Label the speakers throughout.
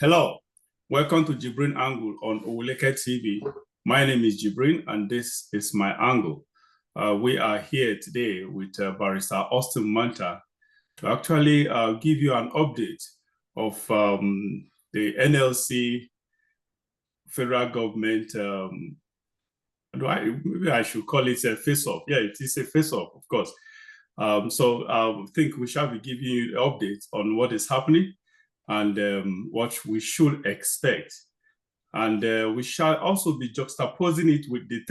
Speaker 1: Hello, welcome to Jibrin Angle on Owuleke TV. My name is Jibrin and this is my angle. We are here today with Barrister Austin Manta to actually give you an update of the NLC federal government. Maybe I should call it a face-off. Yeah, it is a face-off, of course. So I think we shall be giving you an update on what is happening and what we should expect. And we shall also be juxtaposing it with the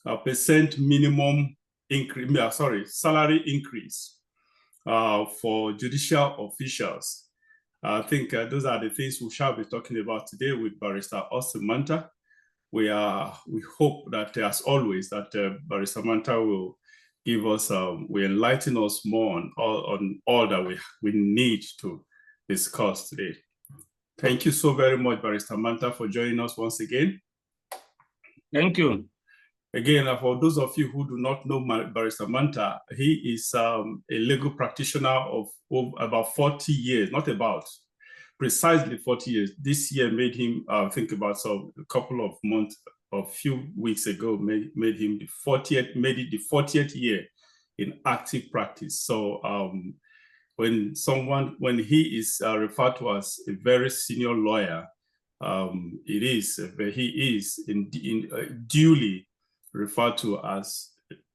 Speaker 1: 300% minimum increase, salary increase for judicial officials. I think those are the things we shall be talking about today with Barrister Austin Manta. We hope that, as always, that Barrister Manta will give us, will enlighten us more on all that we need to discuss today. Thank you so very much, Barrister Manta, for joining us once again.
Speaker 2: Thank you.
Speaker 1: Again, for those of you who do not know Barrister Manta, he is a legal practitioner of about 40 years, not about, precisely 40 years. This year made him, think about a couple of months, a few weeks ago, made him the 40th, made it the 40th year in active practice. So when he is referred to as a very senior lawyer, he is duly referred to as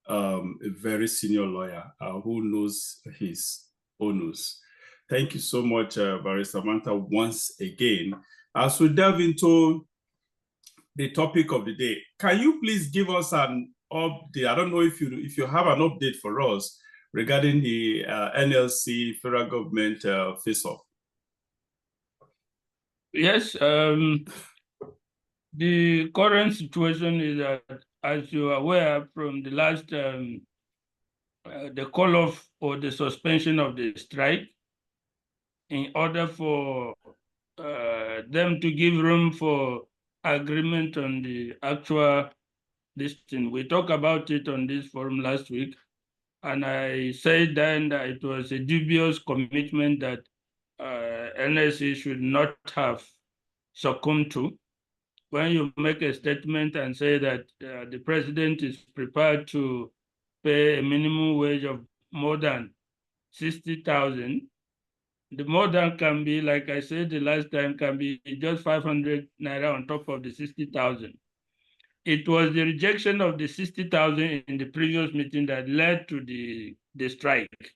Speaker 1: a very senior lawyer who knows his onus. Thank you so much, Barrister Manta, once again. As we delve into the topic of the day, can you please give us an update? I don't know if you have an update for us regarding the NLC federal government face-off.
Speaker 2: Yes, the current situation is that, as you are aware from the last, the call-off or the suspension of the strike, in order for them to give room for agreement on the actual listing. We talked about it on this forum last week, and I said then that it was a dubious commitment that NSC should not have succumbed to. When you make a statement and say that the president is prepared to pay a minimum wage of more than 60,000, the more than can be, like I said the last time, can be just 500 naira on top of the 60,000. It was the rejection of the 60,000 in the previous meeting that led to the strike.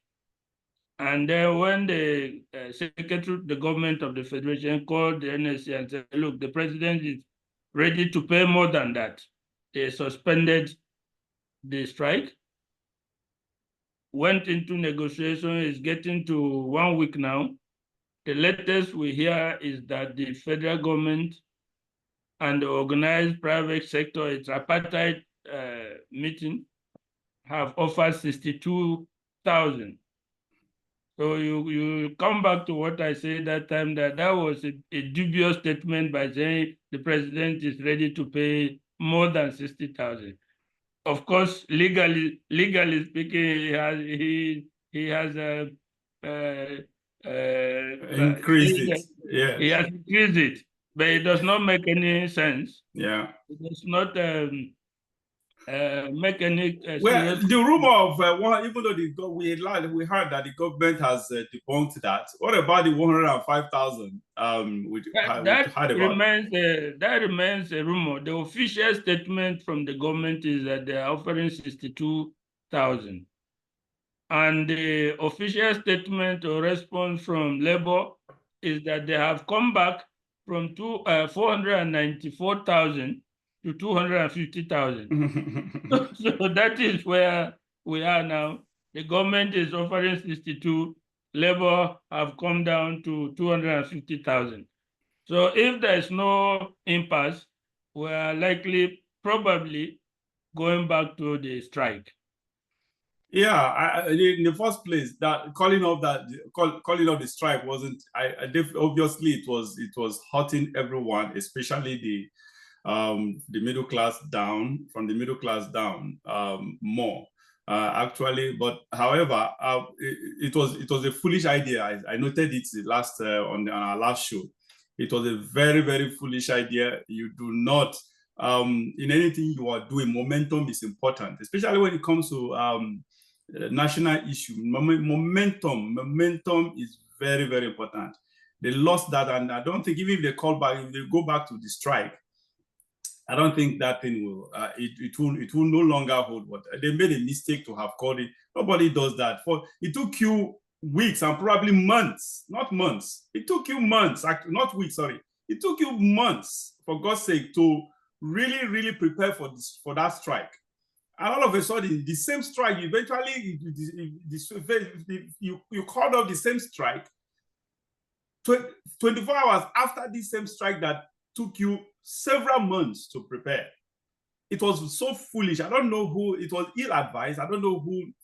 Speaker 2: And then when the secretary of the government of the Federation called the NSC and said, look, the president is ready to pay more than that, they suspended the strike, went into negotiation, is getting to 1 week now. The latest we hear is that the federal government and the organized private sector, its apartheid meeting, have offered 62,000. So you come back to what I said that time, that was a dubious statement by saying the president is ready to pay more than 60,000. Of course, legally speaking, he has
Speaker 1: increased it. Yeah,
Speaker 2: he has increased it, but it does not make any sense.
Speaker 1: Yeah,
Speaker 2: it does not make any
Speaker 1: well, the rumor of even though we heard that the government has debunked that. What about the 105,000?
Speaker 2: That remains a rumor. The official statement from the government is that they are offering 62,000, and the official statement or response from Labour is that they have come back from 494,000 to 250,000. So that is where we are now. The government is offering 62. Labour have come down to 250,000. So if there is no impasse, we are probably going back to the strike.
Speaker 1: Yeah, in the first place, that calling off the strike wasn't. Obviously it was hurting everyone, especially the middle class down, from the middle class down more. actually. But however, it was a foolish idea. I noted it last on our last show. It was a very, very foolish idea. You do not, in anything you are doing, momentum is important, especially when it comes to national issue. Momentum is very, very important. They lost that, and I don't think even if they call back, if they go back to the strike, I don't think that thing will, it will no longer hold water. They made a mistake to have called it. Nobody does that. It took you weeks and probably months, not months. It took you months, not weeks, sorry. It took you months, for God's sake, to really, really prepare for that strike. And all of a sudden, the same strike, eventually, you called off the same strike 24 hours after this same strike that took you several months to prepare. It was so foolish. I don't know who, it was ill-advised. I don't know who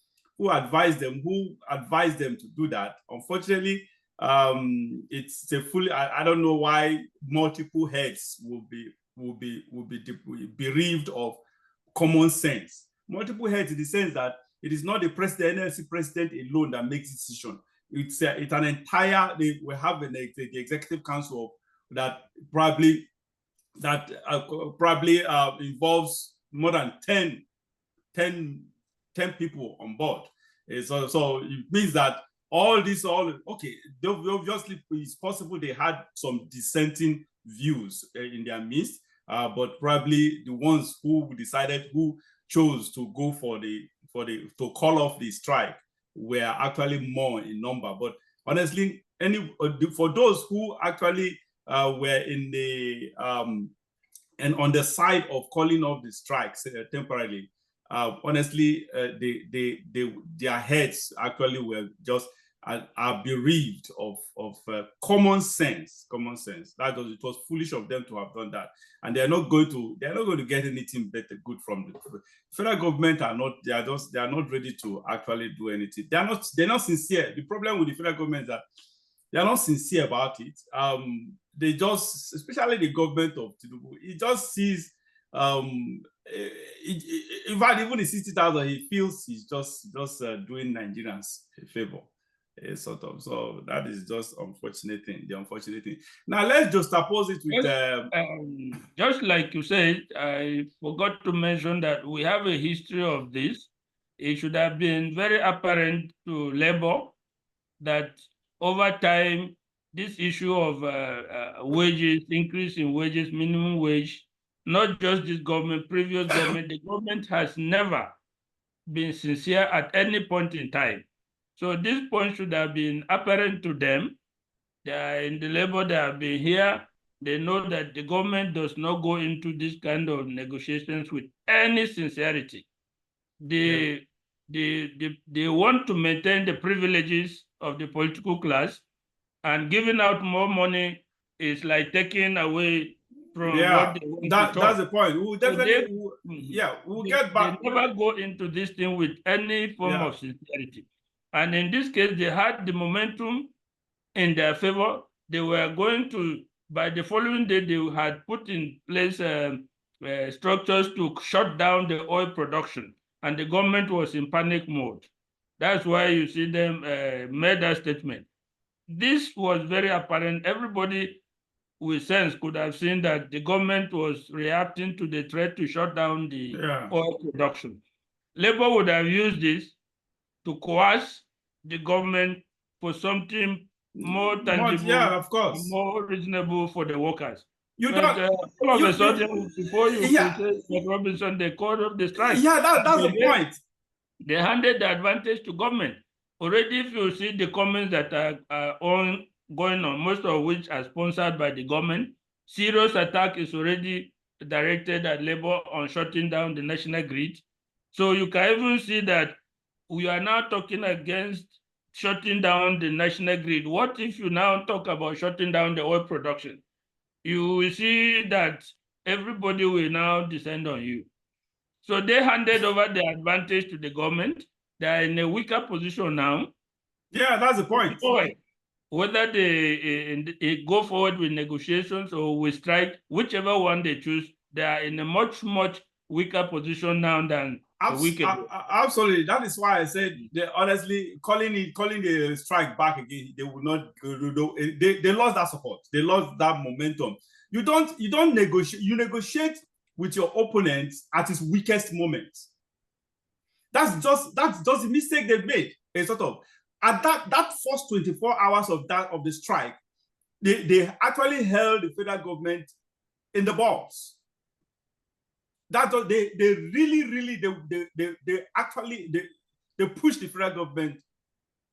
Speaker 1: advised them to do that. Unfortunately, it's a fully, I don't know why multiple heads will be bereaved of common sense. Multiple heads in the sense that it is not the NLC president alone that makes decision. It's an entire, we have the executive council that probably involves more than 10 people on board. So it means that okay, obviously it's possible they had some dissenting views in their midst, but probably the ones who chose to go to call off the strike were actually more in number. But honestly, for those who actually were in the and on the side of calling off the strikes temporarily, honestly, their heads actually were just are bereaved of common sense. It was foolish of them to have done that, and they're not going to get anything better good from the federal government. They are not ready to actually do anything. They're not sincere. The problem with the federal government is that they are not sincere about it. They just, especially the government of Tinubu, it just sees, in fact, even the 60,000, he feels he's just doing Nigerians a favor, sort of. So that is just the unfortunate thing. Now let's just oppose it with...
Speaker 2: just like you said, I forgot to mention that we have a history of this. It should have been very apparent to Labour that over time, this issue of wages, increase in wages, minimum wage, not just this government, previous government, the government has never been sincere at any point in time. So this point should have been apparent to them. They are in the Labour, they have been here. They know that the government does not go into this kind of negotiations with any sincerity. They want to maintain the privileges of the political class, and giving out more money is like taking away from what they want to
Speaker 1: that's the point. We'll definitely, we'll get back.
Speaker 2: They never go into this thing with any form of sincerity. And in this case, they had the momentum in their favor. They were going to, by the following day, they had put in place structures to shut down the oil production. And the government was in panic mode. That's why you see them made that statement. This was very apparent. Everybody with sense could have seen that the government was reacting to the threat to shut down the oil production. Labour would have used this to coerce the government for something more tangible,
Speaker 1: of course,
Speaker 2: more reasonable for the workers.
Speaker 1: You
Speaker 2: but,
Speaker 1: don't.
Speaker 2: All of a sudden, before you say Robinson, they called up the strike.
Speaker 1: Yeah, that's the point.
Speaker 2: They handed the advantage to government. Already, if you see the comments that are going on, most of which are sponsored by the government, serious attack is already directed at Labour on shutting down the national grid. So you can even see that we are now talking against shutting down the national grid. What if you now talk about shutting down the oil production? You will see that everybody will now descend on you. So they handed over the advantage to the government. They are in a weaker position now.
Speaker 1: Yeah, that's the point.
Speaker 2: Whether they go forward with negotiations or with strike, whichever one they choose, they are in a much, much weaker position now than
Speaker 1: Absolutely. That is why I said, honestly, calling the strike back again, they would not. They lost that support. They lost that momentum. You don't negotiate. You negotiate with your opponent at his weakest moment. That's just the mistake they've made. A sort of at that first 24 hours of the strike, they actually held the federal government in the balls. That they really pushed the federal government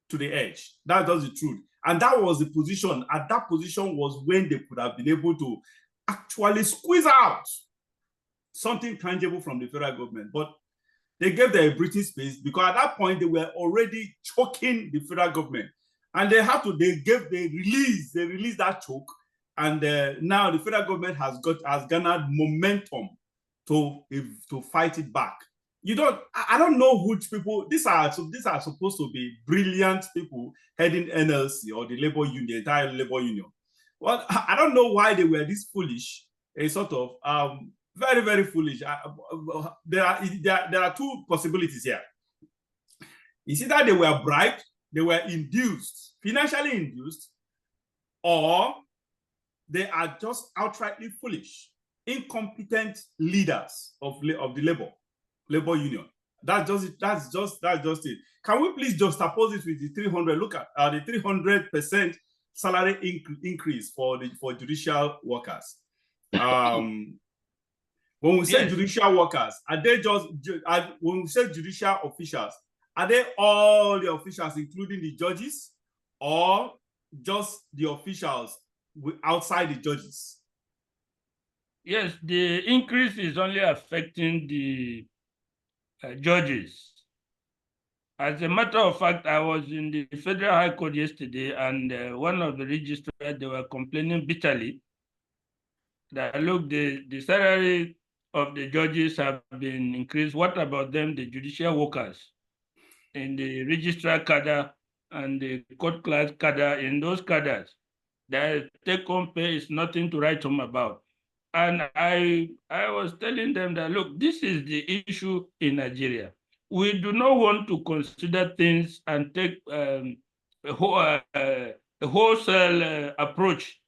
Speaker 1: to the edge. That's the truth. And that was the position. At that position was when they could have been able to actually squeeze out something tangible from the federal government. But they gave them a breathing space, because at that point they were already choking the federal government. And they released that choke. And now the federal government has garnered momentum to fight it back. I don't know which people, these are supposed to be brilliant people heading NLC or the labor union, the entire labor union. Well, I don't know why they were this foolish, a sort of very, very foolish. There are two possibilities here. It's either they were bribed, they were induced, financially induced, or they are just outrightly foolish, incompetent leaders of the labor union. That's just it. Can we please juxtapose it with the 300? Look at the 300% salary increase for judicial workers. When we say judicial workers, are they just when we say judicial officials, are they all the officials, including the judges, or just the officials outside the judges?
Speaker 2: Yes, the increase is only affecting the judges. As a matter of fact, I was in the Federal High Court yesterday, and one of the registrars, they were complaining bitterly that, look, the salary of the judges have been increased. What about them, the judicial workers in the registrar cadre and the court clerk cadre? In those cadres, their take-home pay is nothing to write home about. And I was telling them that, look, this is the issue in Nigeria. We do not want to consider things and take a wholesale approach,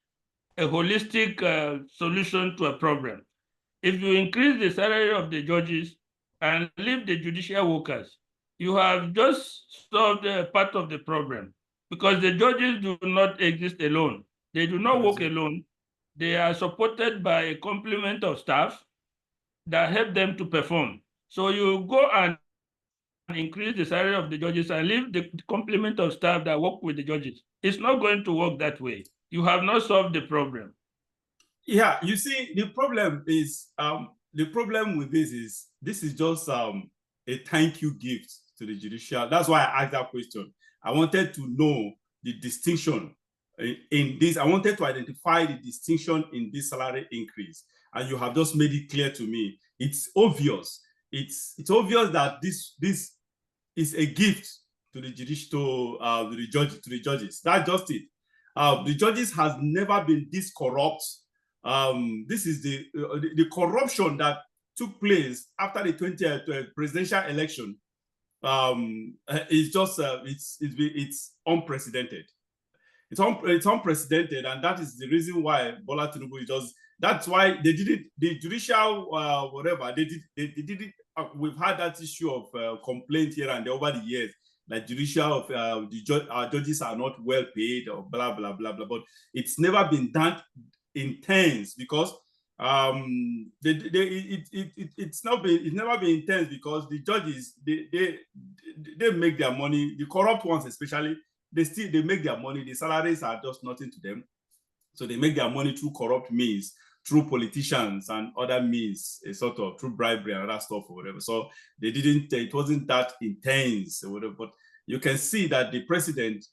Speaker 2: a holistic solution to a problem. If you increase the salary of the judges and leave the judicial workers, you have just solved a part of the problem, because the judges do not exist alone. They do not work alone. They are supported by a complement of staff that help them to perform. So you go and increase the salary of the judges and leave the complement of staff that work with the judges. It's not going to work that way. You have not solved the problem.
Speaker 1: Yeah, you see, the problem with this is just a thank you gift to the judicial. That's why I asked that question. I wanted to know the distinction in this. I wanted to identify the distinction in this salary increase, and you have just made it clear to me. It's obvious. It's obvious that this is a gift to the the judges. That's just it. The judges has never been this corrupt. This is the corruption that took place after the 20th presidential election. It's just it's unprecedented. It's unprecedented, and that is the reason why Bola Tinubu is just. That's why they did it. The judicial whatever they did it. We've had that issue of complaint here and there over the years. Like judicial our judges are not well paid or blah blah blah blah. But it's never been that intense, because it's never been intense, because the judges they make their money. The corrupt ones especially, they make their money. The salaries are just nothing to them, so they make their money through corrupt means, through politicians and other means, sort of through bribery and other stuff or whatever. So it wasn't that intense or whatever. But you can see that the president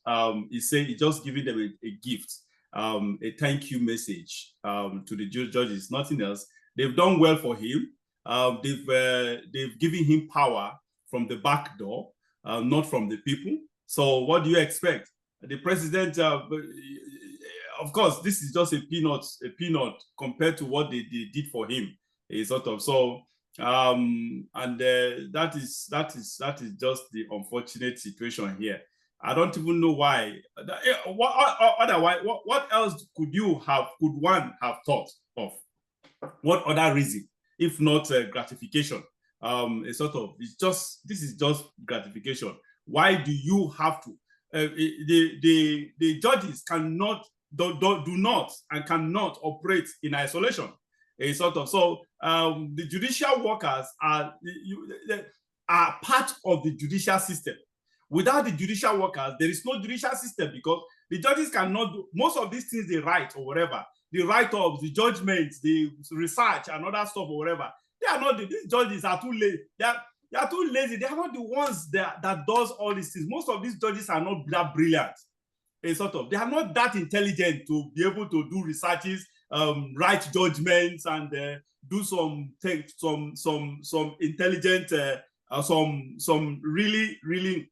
Speaker 1: is saying he's just giving them a gift, a thank you message to the judges, nothing else. They've done well for him. They've given him power from the back door, not from the people. So what do you expect? The president, of course, this is just a peanut compared to what they did for him. Sort of. So And that is just the unfortunate situation here. I don't even know why. Otherwise, what else could one have thought of? What other reason, if not gratification? A sort of, this is just gratification. Why do you have to? The judges cannot, do not and cannot operate in isolation. A sort of, so the judicial workers are part of the judicial system. Without the judicial workers, there is no judicial system, because the judges cannot do most of these things they write or whatever. The write-ups, the judgments, the research, and other stuff or whatever. They are not, these judges are too lazy. They are too lazy. They are not the ones that does all these things. Most of these judges are not that brilliant. A sort of, they are not that intelligent to be able to do researches, write judgments, and do some intelligent, some really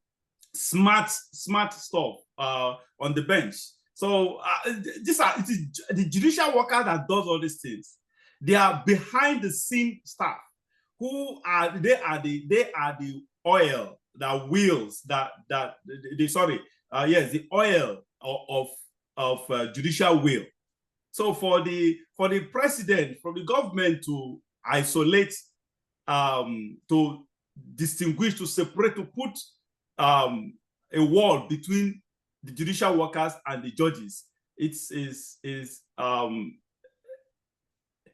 Speaker 1: smart stuff on the bench. So it is the judicial worker that does all these things. They are behind the scene staff who are the oil that wheels the oil of judicial wheel. So for the president, from the government to isolate, to distinguish, to separate, to put a wall between the judicial workers and the judges,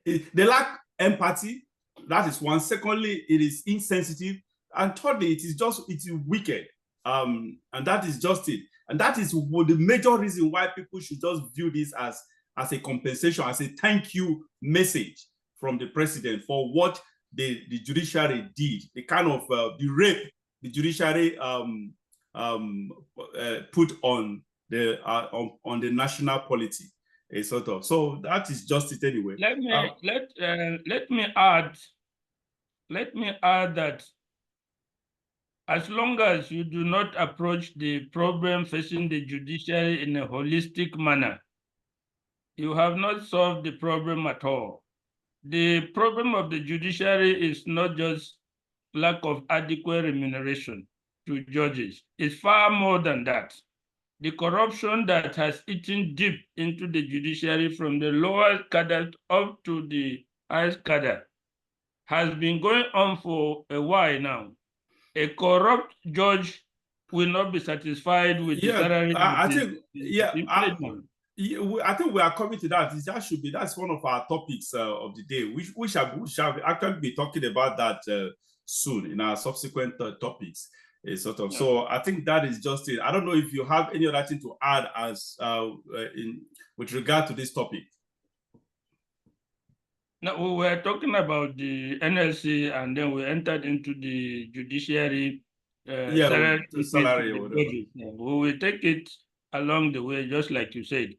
Speaker 1: they lack empathy. That is one. Secondly, it is insensitive, and thirdly, it is wicked. And that is just it. And that is the major reason why people should just view this as a compensation, as a thank you message from the president for what the judiciary did, the kind of the rape the judiciary put on the national polity, a sort of. So that is just it anyway.
Speaker 2: Let me add that as long as you do not approach the problem facing the judiciary in a holistic manner, you have not solved the problem at all. The problem of the judiciary is not just lack of adequate remuneration to judges. It's far more than that. The corruption that has eaten deep into the judiciary from the lower cadre up to the highest cadre has been going on for a while now. A corrupt judge will not be satisfied with the salary.
Speaker 1: I think we are coming to that. That's one of our topics of the day. We shall actually be talking about that soon in our subsequent topics. Sort of. Yeah. So I think that is just it. I don't know if you have any other thing to add with regard to this topic.
Speaker 2: No, we were talking about the NLC, and then we entered into the judiciary
Speaker 1: salary or whatever.
Speaker 2: We will take it along the way, just like you said.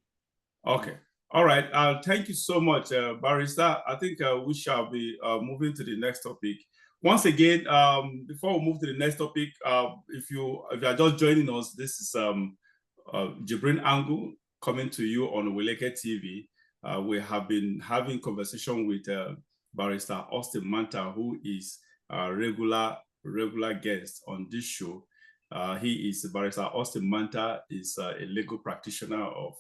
Speaker 1: Okay. All right. Thank you so much, Barrister. I think we shall be moving to the next topic. Once again, before we move to the next topic, if you are just joining us, this is Jibrin Angu coming to you on Weleke TV. We have been having conversation with Barrister Austin Manta, who is a regular guest on this show. Barrister Austin Manta is a legal practitioner of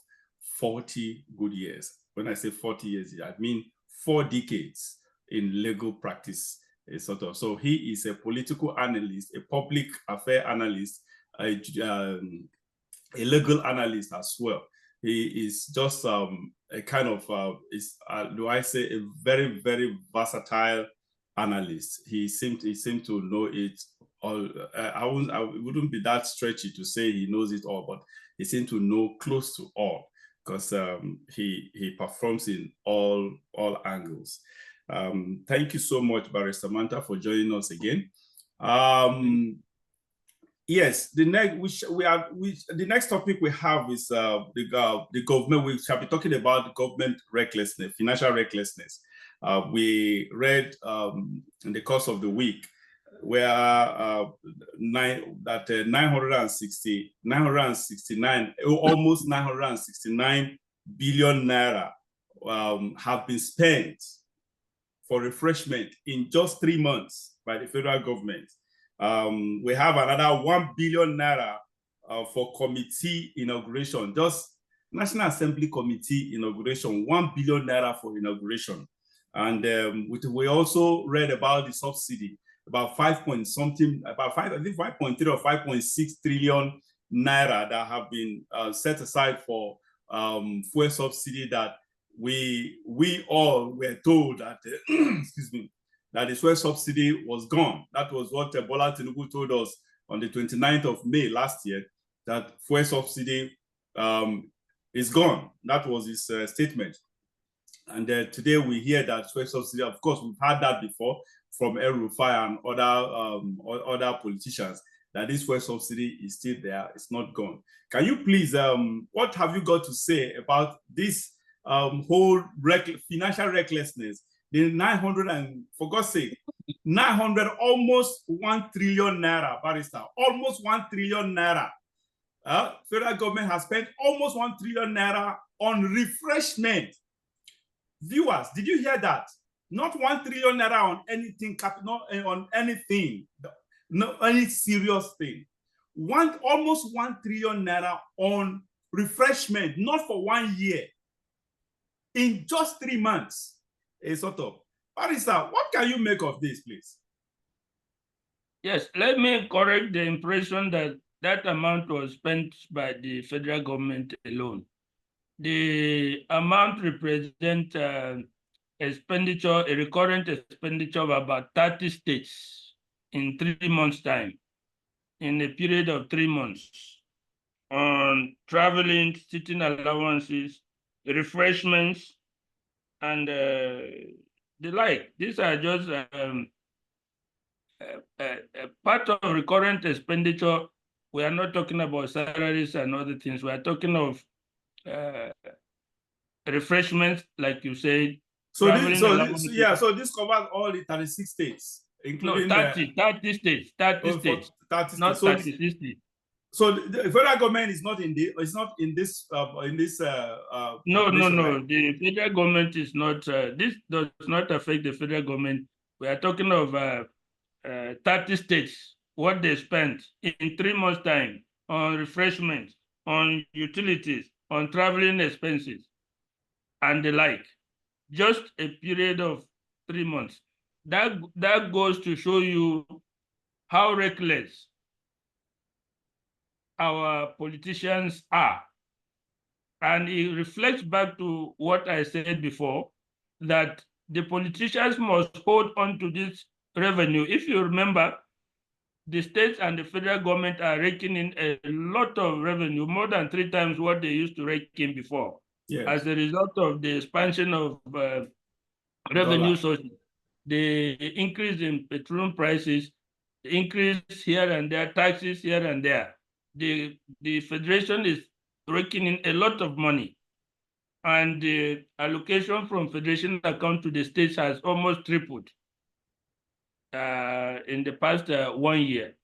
Speaker 1: 40 good years. When I say 40 years, I mean 4 decades in legal practice. Sort of. So he is a political analyst, a public affair analyst, a legal analyst as well. He is just a kind of, a very, very versatile analyst. He seemed to know it all. I wouldn't be that stretchy to say he knows it all, but he seemed to know close to all, because he performs in all angles. Thank you so much, Barrister Manta, for joining us again. Yes, the next topic we have is the government. We shall be talking about government recklessness, financial recklessness. We read in the course of the week where 969 billion naira have been spent for refreshment in just 3 months by the federal government. We have another 1 billion naira for committee inauguration, just National Assembly committee inauguration, 1 billion naira for inauguration. And we also read about the subsidy, about 5 point something, about 5, I think 5.3 or 5.6 trillion naira that have been set aside for fuel subsidy that we all were told that, excuse me, that the fuel subsidy was gone. That was what Bola Tinubu told us on the 29th of May last year, that fuel subsidy is gone. That was his statement. And today we hear that fuel subsidy, of course, we've had that before from El-Rufai and other politicians, that this fuel subsidy is still there, it's not gone. Can you please, what have you got to say about this whole financial recklessness? The 900 and, for God's sake, 900, almost 1 trillion naira, Barrister, almost 1 trillion naira. Federal government has spent almost 1 trillion naira on refreshment. Viewers, did you hear that? Not 1 trillion naira on anything, not on anything, no any serious thing. Almost 1 trillion naira on refreshment, not for 1 year, in just 3 months. A sort of. Barrister, what can you make of this, please?
Speaker 2: Yes, let me correct the impression that that amount was spent by the federal government alone. The amount represents expenditure, a recurrent expenditure of about 30 states in 3 months' time, in a period of 3 months, on traveling, sitting allowances, refreshments, and the like. These are just part of recurrent expenditure. We are not talking about salaries and other things. We are talking of refreshments, like you said.
Speaker 1: So this covers all the 36 states, including
Speaker 2: 30 states, 30 states,
Speaker 1: 30
Speaker 2: not
Speaker 1: states.
Speaker 2: 36 states.
Speaker 1: So the federal government is not in this.
Speaker 2: No. Right? The federal government is not. This does not affect the federal government. We are talking of 30 states, what they spent in 3 months' time on refreshments, on utilities, on traveling expenses, and the like. Just a period of 3 months. That goes to show you how reckless our politicians are. And it reflects back to what I said before, that the politicians must hold on to this revenue. If you remember, the states and the federal government are raking in a lot of revenue, more than 3 times what they used to rake in before. Yes. As a result of the expansion of revenue sources, the increase in petroleum prices, the increase here and there, taxes here and there. The federation is raking in a lot of money, and the allocation from federation account to the states has almost tripled in the past 1 year.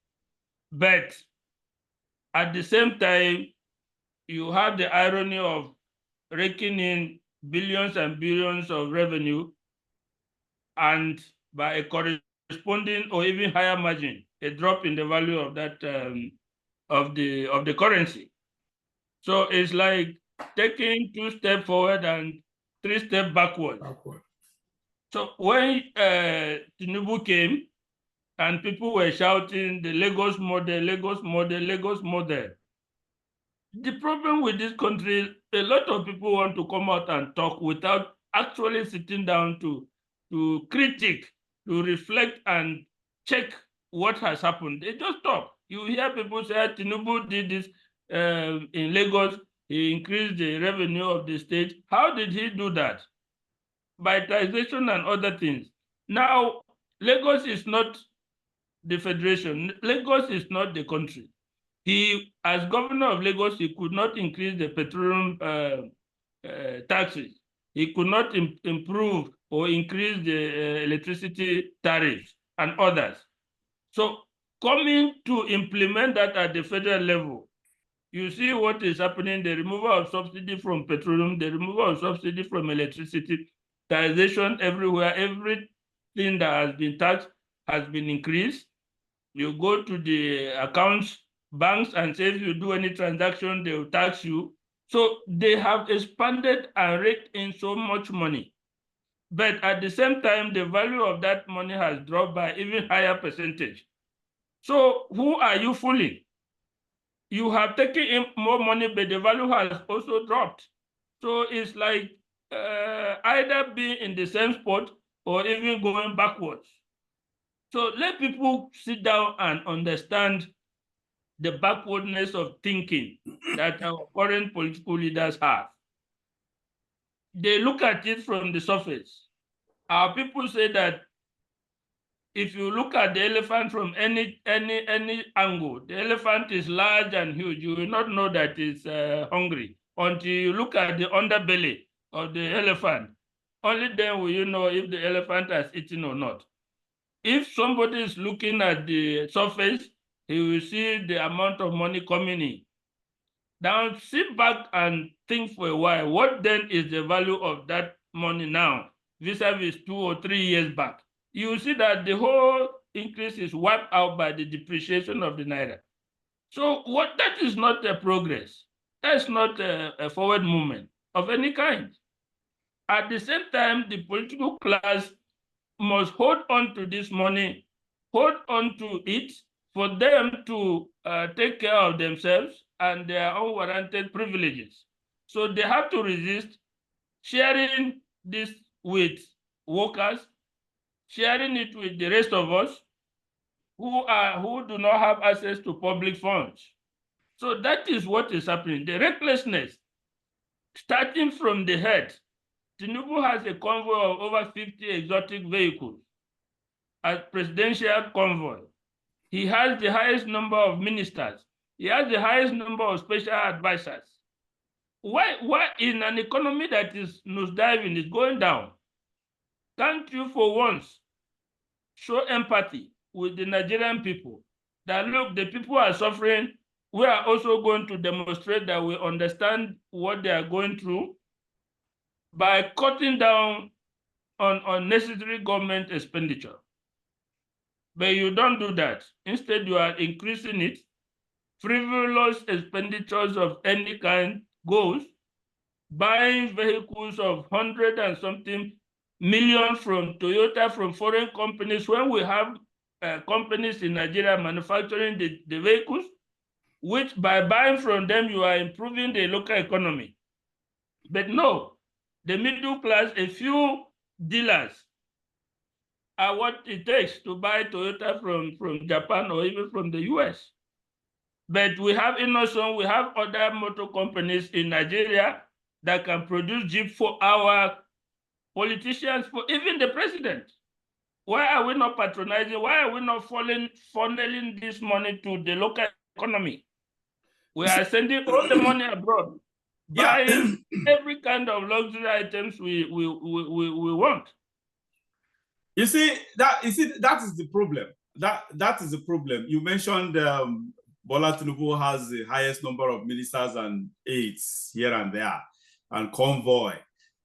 Speaker 2: But at the same time, you have the irony of raking in billions and billions of revenue, and by a corresponding or even higher margin, a drop in the value of that of the currency. So it's like taking 2 steps forward and 3 steps backward. So when Tinubu came and people were shouting the Lagos model, Lagos model, Lagos model, the problem with this country, a lot of people want to come out and talk without actually sitting down to critique, to reflect and check what has happened. They just talk. You hear people say Tinubu did this in Lagos, he increased the revenue of the state. How did he do that? By taxation and other things. Now, Lagos is not the federation. Lagos is not the country. He, as governor of Lagos, he could not increase the petroleum taxes. He could not improve or increase the electricity tariffs and others. So coming to implement that at the federal level, you see what is happening, the removal of subsidy from petroleum, the removal of subsidy from electricity, taxation everywhere, thing that has been taxed has been increased. You go to the accounts, banks, and say if you do any transaction, they will tax you. So they have expanded and raked in so much money. But at the same time, the value of that money has dropped by even higher percentage. So who are you fooling? You have taken in more money, but the value has also dropped. So it's like either being in the same spot or even going backwards. So let people sit down and understand the backwardness of thinking that our current political leaders have. They look at it from the surface. Our people say that if you look at the elephant from any angle, the elephant is large and huge. You will not know that it's hungry until you look at the underbelly of the elephant. Only then will you know if the elephant has eaten or not. If somebody is looking at the surface, he will see the amount of money coming in. Now sit back and think for a while. What then is the value of that money now vis-a-vis 2 or 3 years back? You will see that the whole increase is wiped out by the depreciation of the naira. So that is not a progress. That's not a forward movement of any kind. At the same time, the political class must hold on to this money, hold on to it for them to take care of themselves and their unwarranted privileges. So they have to resist sharing this with workers, sharing it with the rest of us who do not have access to public funds. So that is what is happening. The recklessness, starting from the head. Tinubu has a convoy of over 50 exotic vehicles as presidential convoy. He has the highest number of ministers. He has the highest number of special advisors. Why in an economy that is nosediving, is going down, can't you for once show empathy with the Nigerian people that look, the people are suffering. We are also going to demonstrate that we understand what they are going through by cutting down on unnecessary government expenditure. But you don't do that. Instead, you are increasing it. Frivolous expenditures of any kind goes, buying vehicles of 100 and something million from Toyota, from foreign companies, when we have companies in Nigeria manufacturing the vehicles, which by buying from them, you are improving the local economy. But no, the middle class, a few dealers are what it takes to buy Toyota from Japan or even from the US. But we have Innoson, we have other motor companies in Nigeria that can produce Jeep for our politicians, for even the president. Why are we not patronizing? Why are we not funneling this money to the local economy? We are sending all the money abroad, buying every kind of luxury items we want.
Speaker 1: You see that is the problem. That is the problem. You mentioned Bola Tinubu has the highest number of ministers and aides here and there, and convoy.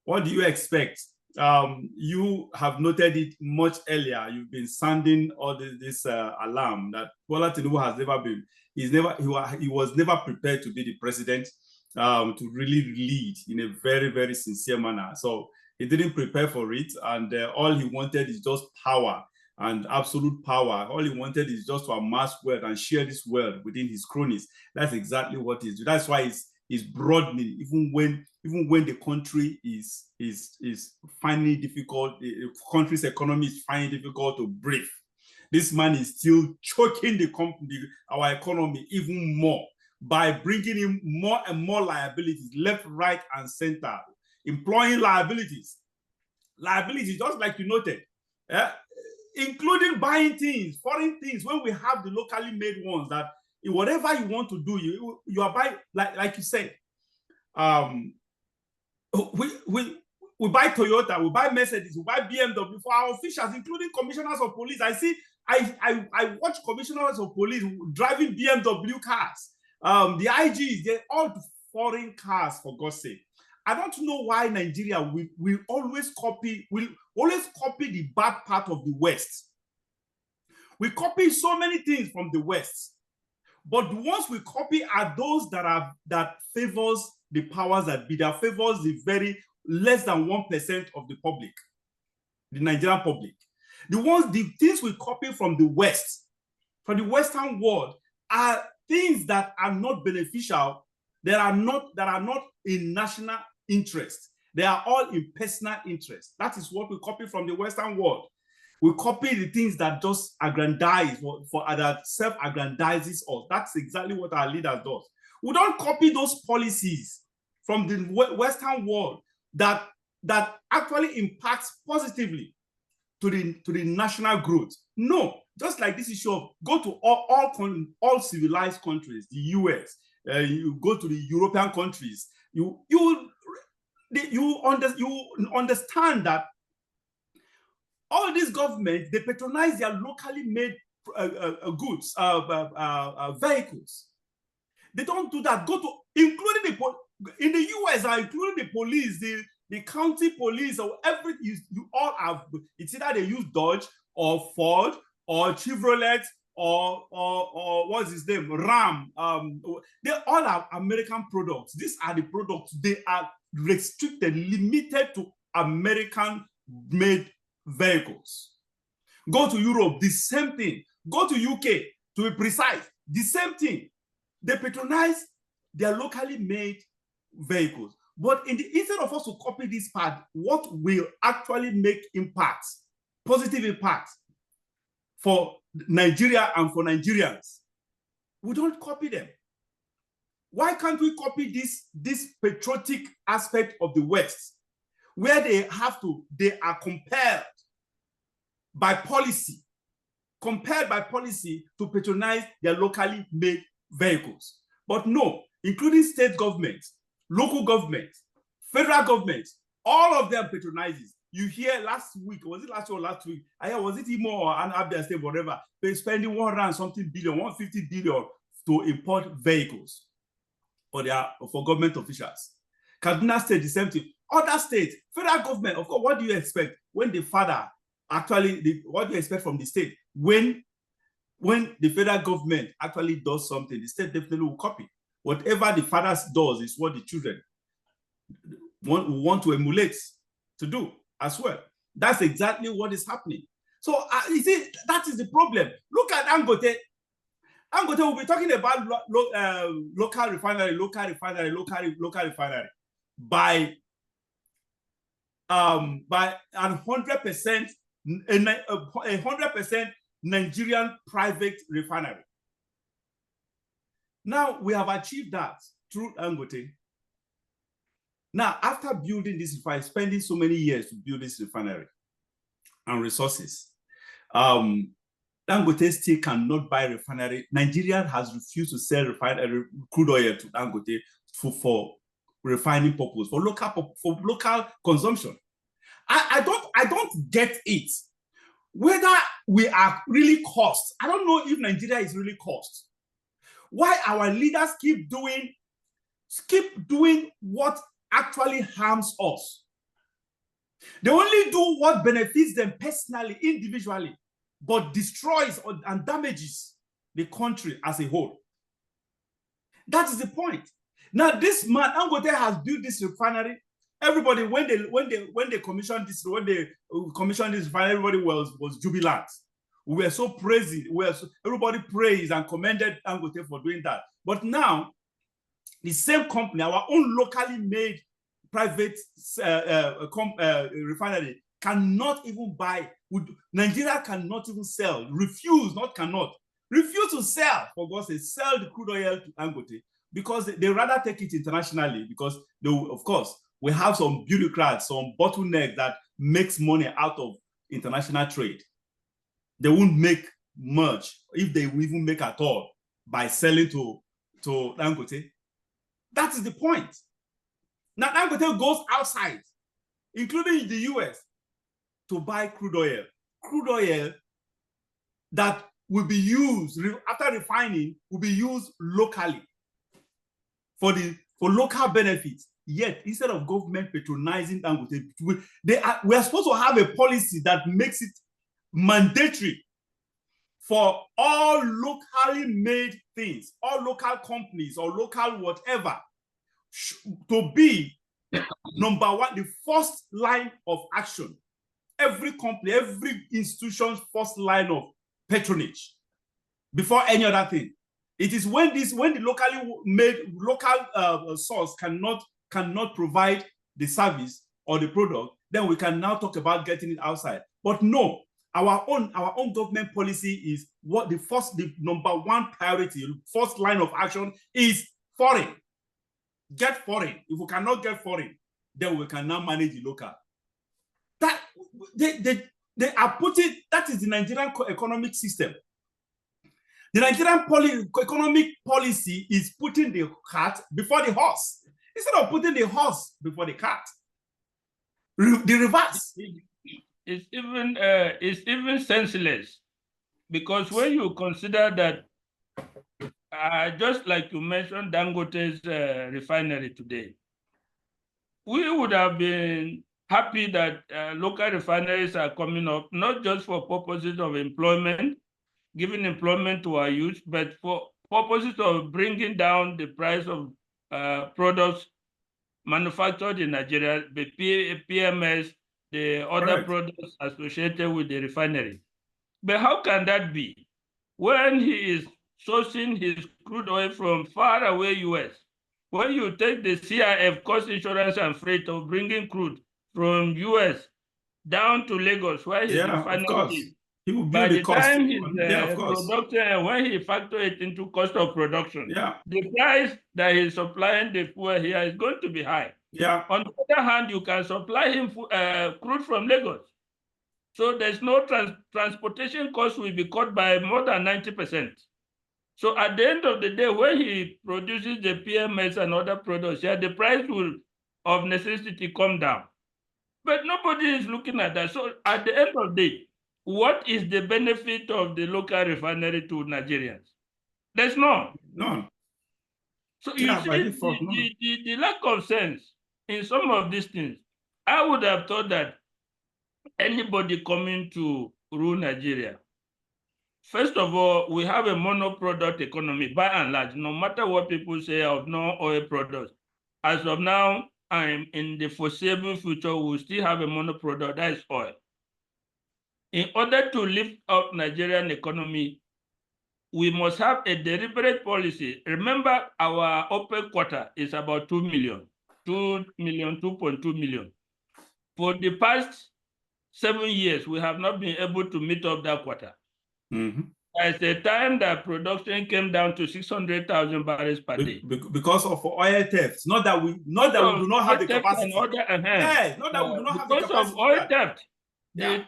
Speaker 1: What do you expect? You have noted it much earlier. You've been sounding all this alarm that Bola Tinubu has never been. He was never prepared to be the president, to really lead in a very, very sincere manner. So he didn't prepare for it, and all he wanted is just power and absolute power. All he wanted is just to amass wealth and share this wealth within his cronies. That's exactly what he's doing. That's why he's broadening, even when the country is finding it difficult, the country's economy is finding it difficult to breathe. This man is still choking our economy even more by bringing in more and more liabilities, left, right, and center, employing liabilities, just like you noted, including buying things, foreign things, when we have the locally made ones that whatever you want to do, you are buying, like you said, we buy Toyota, we buy Mercedes, we buy BMW for our officials, including commissioners of police. I watch commissioners of police driving BMW cars. The IGs, they're all foreign cars, for God's sake. I don't know why Nigeria will always copy the bad part of the West. We copy so many things from the West, but the ones we copy are those that favors the powers that be, that favors the very less than 1% of the public, the Nigerian public. The things we copy from the West, from the Western world, are things that are not beneficial, that are not in national interest. They are all in personal interest. That is what we copy from the Western world. We copy the things that just aggrandize, that self-aggrandizes us. That's exactly what our leaders do. We don't copy those policies from the Western world that actually impacts positively to the national growth. No, just like this issue of go to all civilized countries, the US, you go to the European countries, you understand that all these governments, they patronize their locally made goods, vehicles. They don't do that. Including in the US, including the police, the county police, or everything. You all have. It's either they use Dodge or Ford or Chevrolet or what's his name, Ram. They all are American products. These are the products. They are restricted, limited to American-made vehicles. Go to Europe, the same thing. Go to UK, to be precise, the same thing. They patronize their locally made vehicles. But instead of us to copy this part, what will actually make impact, positive impact for Nigeria and for Nigerians, we don't copy them. Why can't we copy this patriotic aspect of the West, where they are compelled by policy to patronize their locally made vehicles? But no, including state governments, local governments, federal governments, all of them patronizes. You hear last week, was it last week or last week? Was it Imo or Abia State, whatever? They're spending 150 billion to import vehicles for government officials. Kaduna State, the same thing. Other states, federal government, of course, what do you expect when the father actually, what do you expect from the state? When the federal government actually does something, the state definitely will copy. Whatever the father does is what the children want to emulate to do as well. That's exactly what is happening. So you see, that is the problem. Look at Dangote. Dangote will be talking about local refinery by 100% Nigerian private refinery. Now we have achieved that through Dangote. Now, after building this refinery, spending so many years to build this refinery and resources, Dangote still cannot buy refinery. Nigeria has refused to sell crude oil to Dangote for refining purpose, for local consumption. I don't get it. Whether we are really cost, I don't know if Nigeria is really cost. Why our leaders keep doing what actually harms us. They only do what benefits them personally, individually, but destroys and damages the country as a whole. That is the point. Now, this man, Dangote, has built this refinery. Everybody, when they commissioned this refinery, everybody was jubilant. We were so praising. Everybody praised and commended Dangote for doing that. But now, the same company, our own locally made private refinery, cannot even buy. Nigeria cannot even sell. Refuse to sell, for God's sake, sell the crude oil to Dangote, because they rather take it internationally, because of course, we have some bureaucrats, some bottleneck that makes money out of international trade. They won't make much, if they will even make at all, by selling to Dangote. That is the point. Now, Dangote goes outside, including the US, to buy crude oil that will be used, after refining, will be used locally for local benefits. Yet, instead of government patronizing Dangote, we are supposed to have a policy that makes it mandatory for all locally made things, all local companies or local whatever, to be number one, the first line of action. Every company, every institution's first line of patronage before any other thing. It is when the locally made local source cannot provide the service or the product, then we can now talk about getting it outside. But no, our own government policy is what the number one priority, first line of action is foreign. Get foreign. If we cannot get foreign, then we can now manage the local. That they are putting, that is the Nigerian economic system. The Nigerian economic policy is putting the cart before the horse, instead of putting the horse before the cart. The reverse.
Speaker 2: It's even senseless, because when you consider that, just like you mentioned, Dangote's refinery today, we would have been happy that local refineries are coming up, not just for purposes of employment, giving employment to our youth, but for purposes of bringing down the price of products manufactured in Nigeria, the PMS, the other products associated with the refinery. But how can that be when he is sourcing his crude oil from far away US? When you take the CIF, cost insurance and freight, of bringing crude from US down to Lagos, where his refinery is,
Speaker 1: he will
Speaker 2: by the
Speaker 1: cost
Speaker 2: time his production, when he factor it into cost of production, the price that he's supplying the fuel here is going to be high. On the other hand, you can supply him crude from Lagos. So there's no transportation cost will be cut by more than 90%. So at the end of the day, when he produces the PMS and other products, the price will, of necessity, come down. But nobody is looking at that. So at the end of the day, what is the benefit of the local refinery to Nigerians? There's none.
Speaker 1: None.
Speaker 2: So you see the lack of sense in some of these things. I would have thought that anybody coming to rule Nigeria, first of all, we have a monoproduct economy by and large, no matter what people say of non-oil products. As of now, in the foreseeable future, we'll still have a monoproduct, that is oil. In order to lift up Nigerian economy, we must have a deliberate policy. Remember, our OPEC quota is about 2 million, 2.2 million. For the past 7 years, we have not been able to meet up that quota. At the time that production came down to 600,000 barrels per day.
Speaker 1: Because of oil theft. Not that we do not have the capacity.
Speaker 2: Not that we do not have the capacity. Because of oil theft. The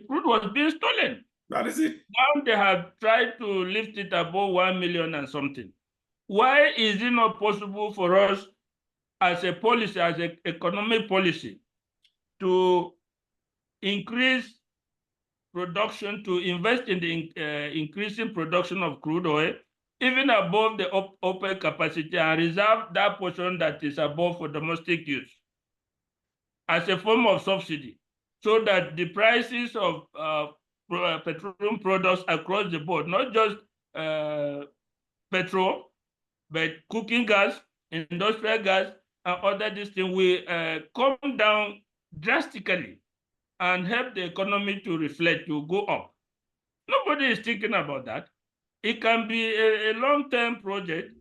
Speaker 2: crude was being stolen.
Speaker 1: That is it.
Speaker 2: Now they have tried to lift it above 1 million and something. Why is it not possible for us as a policy, as an economic policy, to increase production, to invest in the increasing production of crude oil, even above the OPEC capacity, and reserve that portion that is above for domestic use as a form of subsidy, so that the prices of petroleum products across the board, not just petrol, but cooking gas, industrial gas, and other things will come down drastically and help the economy to reflect, to go up. Nobody is thinking about that. It can be a long-term project,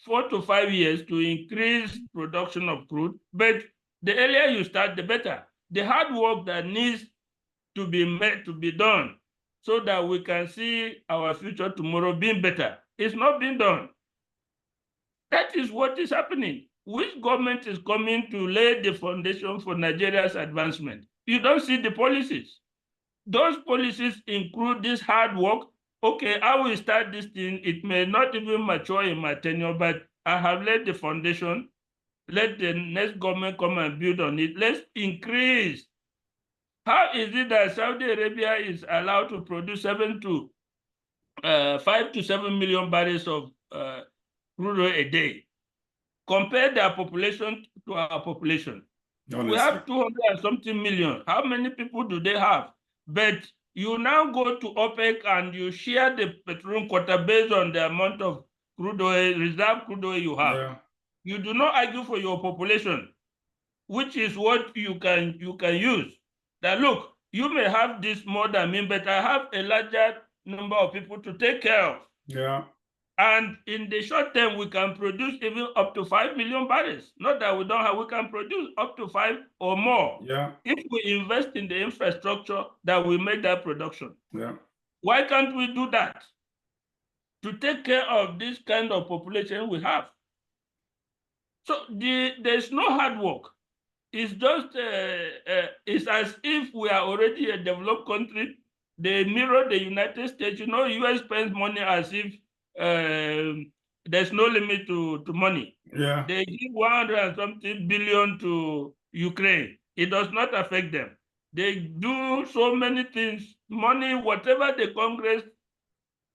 Speaker 2: 4 to 5 years, to increase production of crude, but the earlier you start, the better. The hard work that needs to be made, to be done, so that we can see our future tomorrow being better, it's not being done. That is what is happening. Which government is coming to lay the foundation for Nigeria's advancement? You don't see the policies. Those policies include this hard work. Okay, I will start this thing. It may not even mature in my tenure, but I have laid the foundation. Let the next government come and build on it. Let's increase. How is it that Saudi Arabia is allowed to produce 5 to 7 million barrels of crude oil a day? Compare their population to our population.
Speaker 1: Honestly.
Speaker 2: We have 200 and something million. How many people do they have? But you now go to OPEC and you share the petroleum quota based on the amount of crude oil, reserve crude oil you have.
Speaker 1: Yeah.
Speaker 2: You do not argue for your population, which is what you can use. That look, you may have this more than me, but I have a larger number of people to take care of.
Speaker 1: Yeah.
Speaker 2: And in the short term, we can produce even up to 5 million barrels. Not that we don't have, we can produce up to 5 or more.
Speaker 1: Yeah.
Speaker 2: If we invest in the infrastructure that will make that production.
Speaker 1: Yeah.
Speaker 2: Why can't we do that? To take care of this kind of population we have. So there's no hard work. It's just, it's as if we are already a developed country. They mirror the United States. You know, US spends money as if there's no limit to money.
Speaker 1: Yeah.
Speaker 2: They give 100 and something billion to Ukraine. It does not affect them. They do so many things, money, whatever the Congress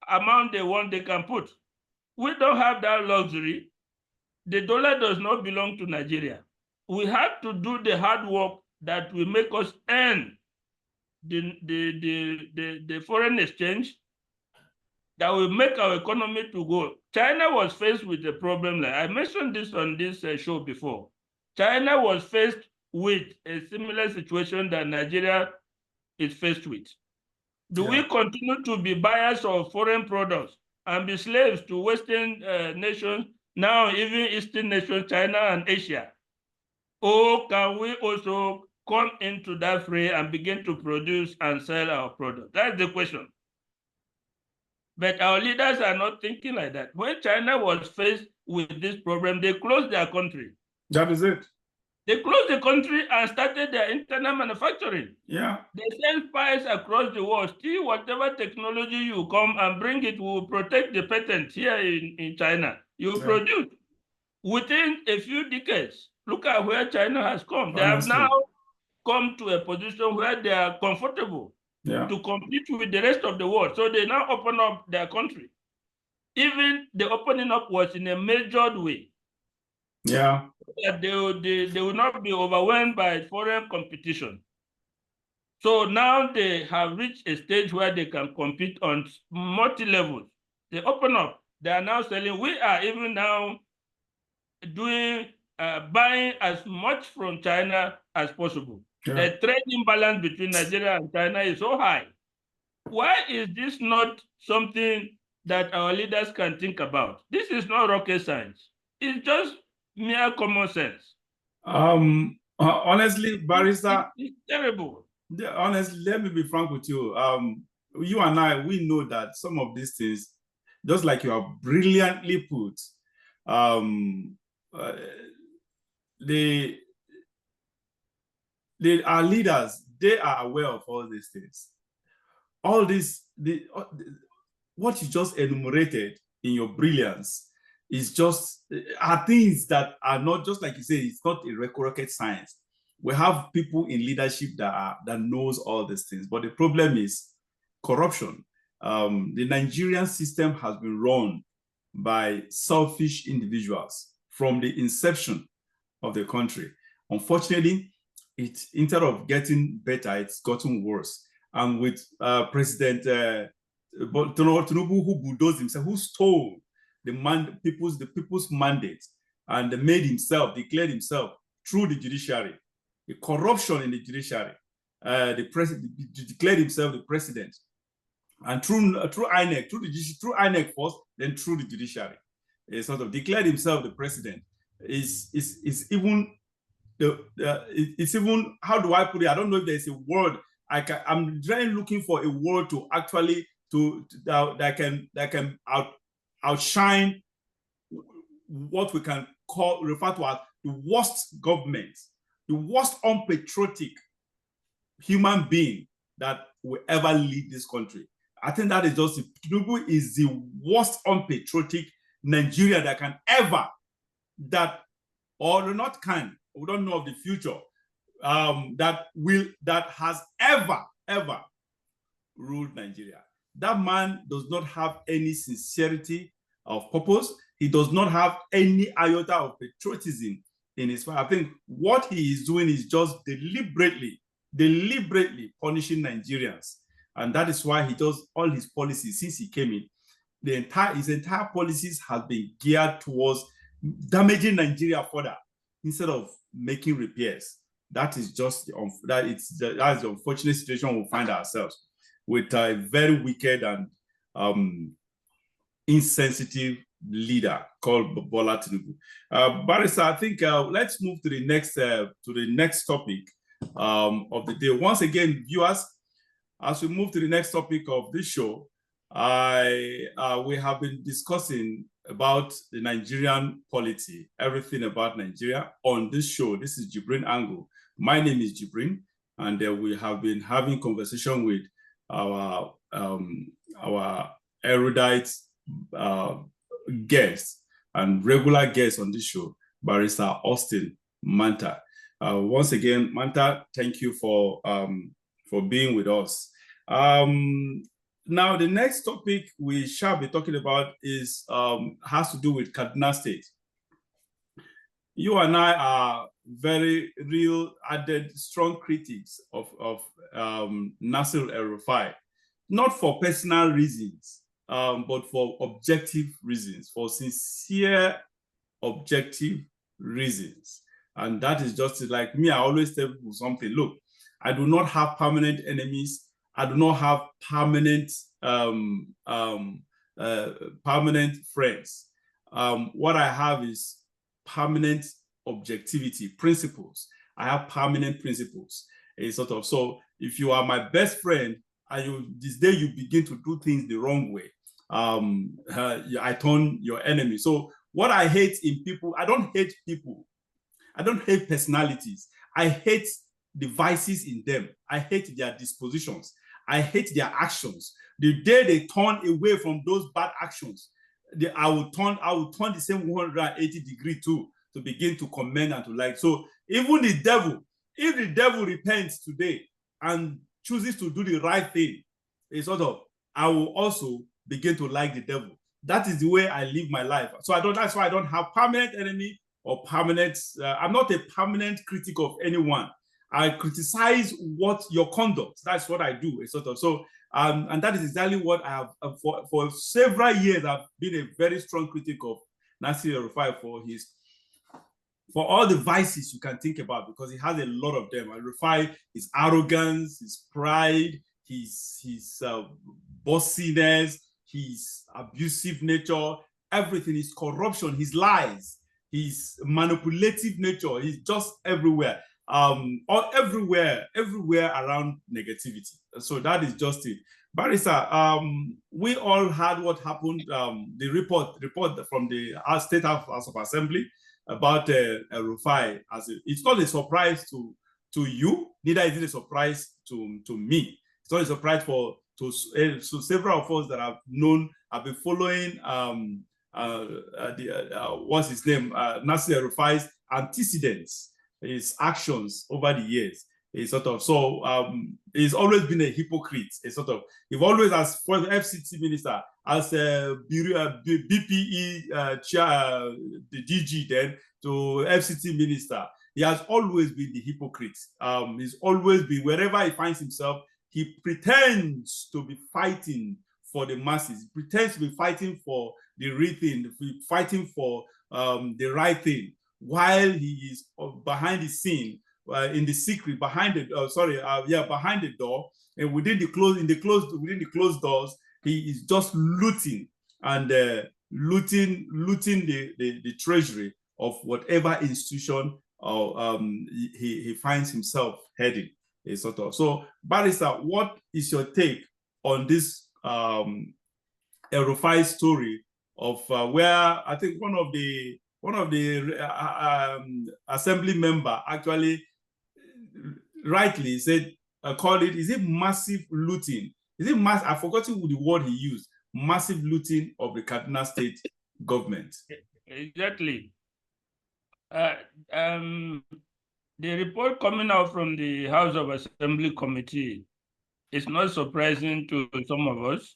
Speaker 2: amount they want, they can put. We don't have that luxury. The dollar does not belong to Nigeria. We have to do the hard work that will make us earn the foreign exchange that will make our economy to go. China was faced with a problem. Like I mentioned this on this show before. China was faced with a similar situation that Nigeria is faced with. Do we continue to be buyers of foreign products and be slaves to Western nations, now even Eastern nations, China and Asia? Or can we also come into that fray and begin to produce and sell our products? That's the question. But our leaders are not thinking like that. When China was faced with this problem, they closed their country.
Speaker 1: That is it.
Speaker 2: They closed the country and started their internal manufacturing.
Speaker 1: Yeah.
Speaker 2: They sell spies across the world. Still, whatever technology you come and bring it will protect the patent here in China. You produce. Within a few decades, look at where China has come. They have now come to a position where they are comfortable to compete with the rest of the world. So they now open up their country. Even the opening up was in a measured way.
Speaker 1: Yeah.
Speaker 2: That they will not be overwhelmed by foreign competition. So now they have reached a stage where they can compete on multi-levels. They open up. They are now selling. We are even now doing buying as much from China as possible. Yeah. The trade imbalance between Nigeria and China is so high. Why is this not something that our leaders can think about? This is not rocket science. It's just mere common sense.
Speaker 1: Honestly, Barrister,
Speaker 2: it's terrible.
Speaker 1: Honestly, let me be frank with you. You and I, we know that some of these things, just like you have brilliantly put, our leaders, they are aware of all these things. All this, what you just enumerated in your brilliance is just are things that are not, just like you say, it's not a rocket science. We have people in leadership that knows all these things, but the problem is corruption. The Nigerian system has been run by selfish individuals from the inception of the country. Unfortunately, instead of getting better, it's gotten worse. And with President Tinubu, who bulldozed himself, who stole the people's mandate and declared himself through the judiciary, the corruption in the judiciary, the president declared himself the president, and through INEC, through INEC first, then through the judiciary, he sort of declared himself the president. It's even how do I put it? I don't know if there's a word. I'm trying looking for a word to actually that can outshine what we can refer to as the worst government, the worst unpatriotic human being that will ever lead this country. I think that is just, Tinubu is the worst unpatriotic Nigeria that can ever, we don't know of the future, that has ever ruled Nigeria. That man does not have any sincerity of purpose. He does not have any iota of patriotism in his file. I think what he is doing is just deliberately punishing Nigerians. And that is why he does all his policies since he came in. His entire policies have been geared towards damaging Nigeria further instead of making repairs. That is just that's the unfortunate situation we'll find ourselves with a very wicked and insensitive leader called Bola Tinubu. Barrister, I think let's move to the next topic of the day. Once again, viewers, as we move to the next topic of this show, we have been discussing about the Nigerian polity, everything about Nigeria on this show. This is Jibrin Angle. My name is Jibrin, and we have been having conversation with our erudite guests and regular guests on this show, Barrister Austin Manta. Once again, Manta, thank you for being with us. Now, the next topic we shall be talking about is has to do with Kaduna State. You and I are very real, added, strong critics of Nasir El-Rufai, not for personal reasons, but for objective reasons, for sincere, objective reasons. And that is just like me. I always tell people something. Look, I do not have permanent enemies. I do not have permanent permanent friends. What I have is permanent objectivity, principles. I have permanent principles. So if you are my best friend and this day you begin to do things the wrong way, I turn your enemy. So what I hate in people, I don't hate people. I don't hate personalities. I hate the vices in them. I hate their dispositions. I hate their actions. The day they turn away from those bad actions, I will turn the same 180 degree to begin to commend and to like. So even the devil, if the devil repents today and chooses to do the right thing, I will also begin to like the devil. That is the way I live my life. So that's why I don't have permanent enemy or permanent, I'm not a permanent critic of anyone. I criticize your conduct. That's what I do. So, and that is exactly what I have for several years. I've been a very strong critic of Nasir El-Rufai for all the vices you can think about, because he has a lot of them. El-Rufai, his arrogance, his pride, his bossiness, his abusive nature, everything, his corruption, his lies, his manipulative nature. He's just everywhere. Everywhere around negativity. So that is just it. Barrister, we all had what happened, the report from the State House of Assembly about El-Rufai. It's not a surprise to you, neither is it a surprise to me. It's not a surprise to several of us that have been following what's his name, Nasir El-Rufai's antecedents, his actions over the years. He's he's always been a hypocrite. He's always, as for the FCT minister, as a BPE chair, the DG then, to FCT minister, he has always been the hypocrite. He's always been, wherever he finds himself, he pretends to be fighting for the masses. He pretends to be fighting for the real thing, fighting for the right thing, while he is behind the scene, in the secret, behind the door, and within the closed doors, he is just looting and looting the treasury of whatever institution he finds himself heading. So, Barrister, what is your take on this El-Rufai story of where I think one of the assembly member actually rightly said, called it, is it massive looting? Is it mass? I forgot the word he used. Massive looting of the Kaduna State government.
Speaker 2: Exactly. The report coming out from the House of Assembly Committee is not surprising to some of us.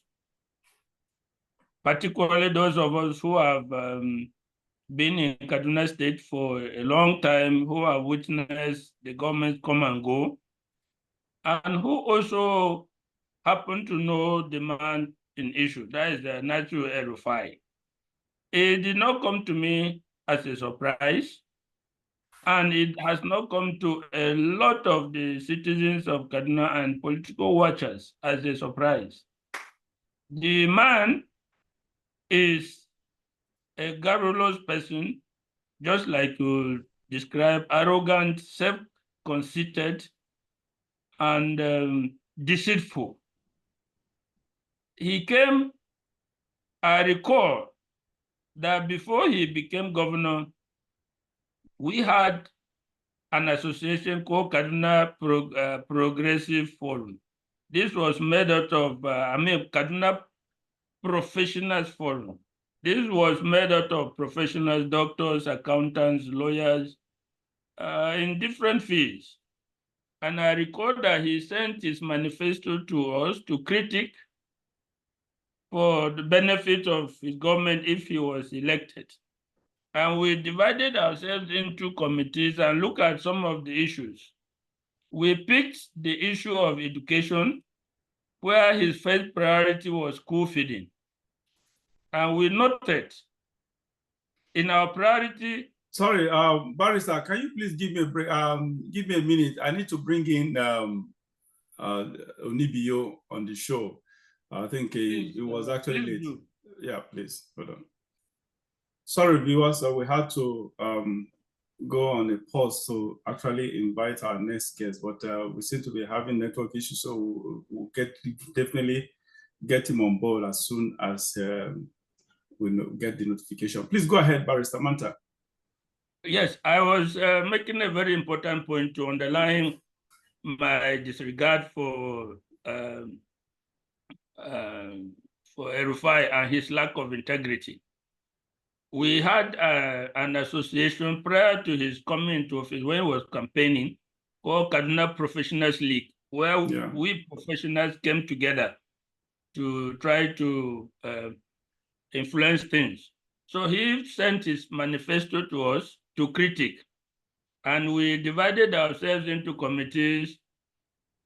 Speaker 2: particularly those of us who have been in Kaduna State for a long time, who have witnessed the government come and go, and who also happen to know the man in issue, that is the National El-Rufai. It did not come to me as a surprise, and it has not come to a lot of the citizens of Kaduna and political watchers as a surprise. The man is a garrulous person, just like you describe, arrogant, self-conceited, and deceitful. He came, I recall that before he became governor, we had an association called Kaduna Progressive Forum. This was made out of, Kaduna Professionals Forum. This was made out of professionals, doctors, accountants, lawyers, in different fields. And I recall that he sent his manifesto to us to critique for the benefit of his government if he was elected. And we divided ourselves into committees and looked at some of the issues. We picked the issue of education, where his first priority was school feeding. And we noted in our priority.
Speaker 1: Sorry, Barrister, can you please give me a break? Give me a minute. I need to bring in Onibio on the show. I think it was actually late.
Speaker 2: Do.
Speaker 1: Yeah, please, hold on. Sorry, viewers, we had to go on a pause to actually invite our next guest, but we seem to be having network issues, so we'll definitely get him on board as soon as we get the notification. Please go ahead, Barrister Manta.
Speaker 2: Yes, I was making a very important point to underline my disregard for El-Rufai and his lack of integrity. We had an association prior to his coming into office when he was campaigning called Kaduna Professionals League, where we professionals came together to try to influence things. So he sent his manifesto to us to critique, and we divided ourselves into committees,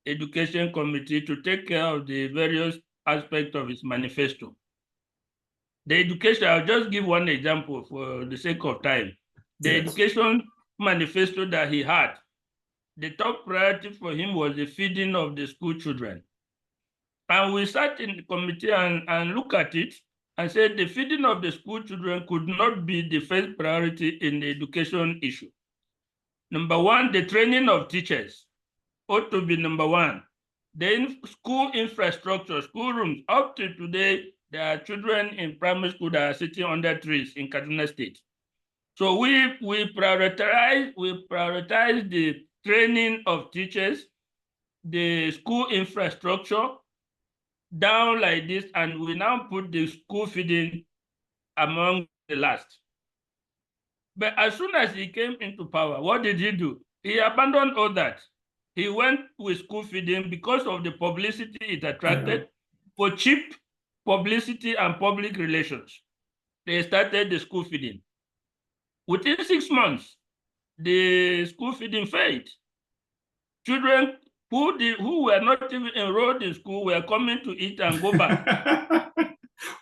Speaker 2: education committee, to take care of the various aspects of his manifesto. The education, I'll just give one example for the sake of time. The education manifesto that he had, the top priority for him was the feeding of the school children. And we sat in the committee and looked at it and said the feeding of the school children could not be the first priority in the education issue. Number one, the training of teachers ought to be number one. Then school infrastructure, schoolrooms. Up to today, there are children in primary school that are sitting under trees in Kaduna State. So we prioritize the training of teachers, the school infrastructure down like this, and we now put the school feeding among the last. But as soon as he came into power, what did he do? He abandoned all that. He went with school feeding because of the publicity it attracted, for cheap publicity and public relations. They started the school feeding. Within 6 months, the school feeding failed. Children who were not even enrolled in school were coming to eat and go back.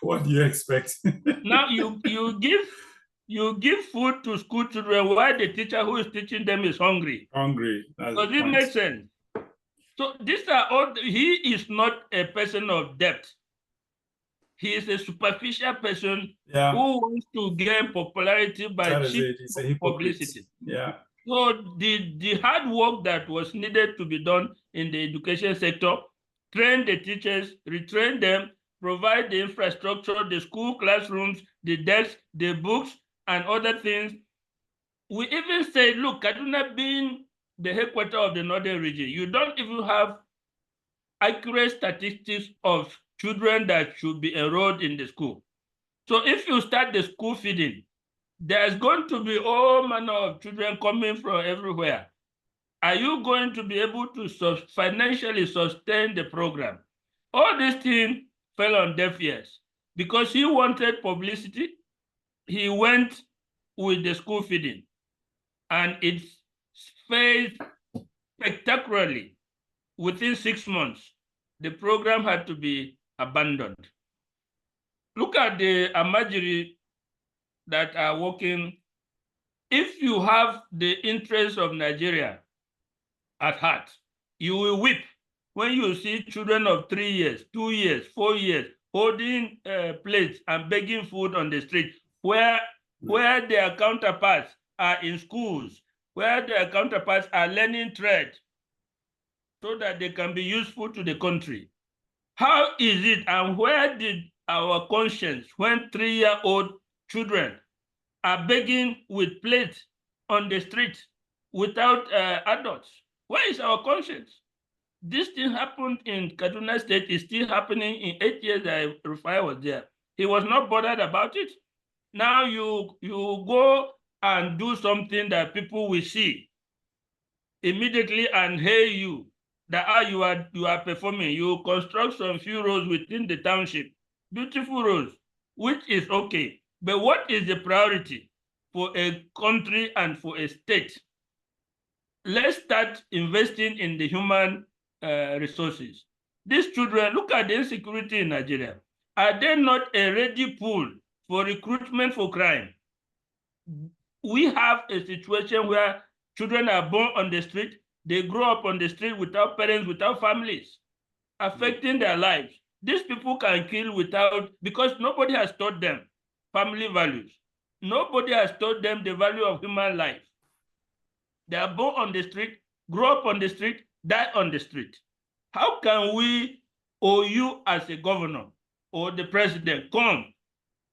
Speaker 1: What do you expect?
Speaker 2: Now you give food to school children while the teacher who is teaching them is hungry.
Speaker 1: Hungry.
Speaker 2: Does it make sense? So these are all. He is not a person of depth. He is a superficial person who wants to gain popularity by cheap publicity.
Speaker 1: Yeah.
Speaker 2: So the hard work that was needed to be done in the education sector, train the teachers, retrain them, provide the infrastructure, the school classrooms, the desks, the books, and other things. We even say, look, Kaduna being the headquarters of the northern region, you don't even have accurate statistics of children that should be enrolled in the school. So if you start the school feeding, there's going to be all manner of children coming from everywhere. Are you going to be able to financially sustain the program? All these things fell on deaf ears. Because he wanted publicity, he went with the school feeding, and it failed spectacularly. Within 6 months, the program had to be abandoned. Look at the Amajiri that are working. If you have the interests of Nigeria at heart, you will weep when you see children of 3 years, 2 years, 4 years holding plates and begging food on the street, where their counterparts are in schools, where their counterparts are learning trade so that they can be useful to the country. How is it, and where did our conscience when 3-year-old children are begging with plates on the street without adults? Where is our conscience? This thing happened in Kaduna State, is still happening in 8 years that Rufai was there. He was not bothered about it. Now you go and do something that people will see immediately and hail you, that you are performing. You construct some few roads within the township, beautiful roads, which is okay. But what is the priority for a country and for a state? Let's start investing in the human resources. These children, look at the insecurity in Nigeria. Are they not a ready pool for recruitment for crime? We have a situation where children are born on the street, they grow up on the street without parents, without families, affecting their lives. These people can kill without, because nobody has taught them family values. Nobody has taught them the value of human life. They are born on the street, grow up on the street, die on the street. How can we, or you as a governor or the president, come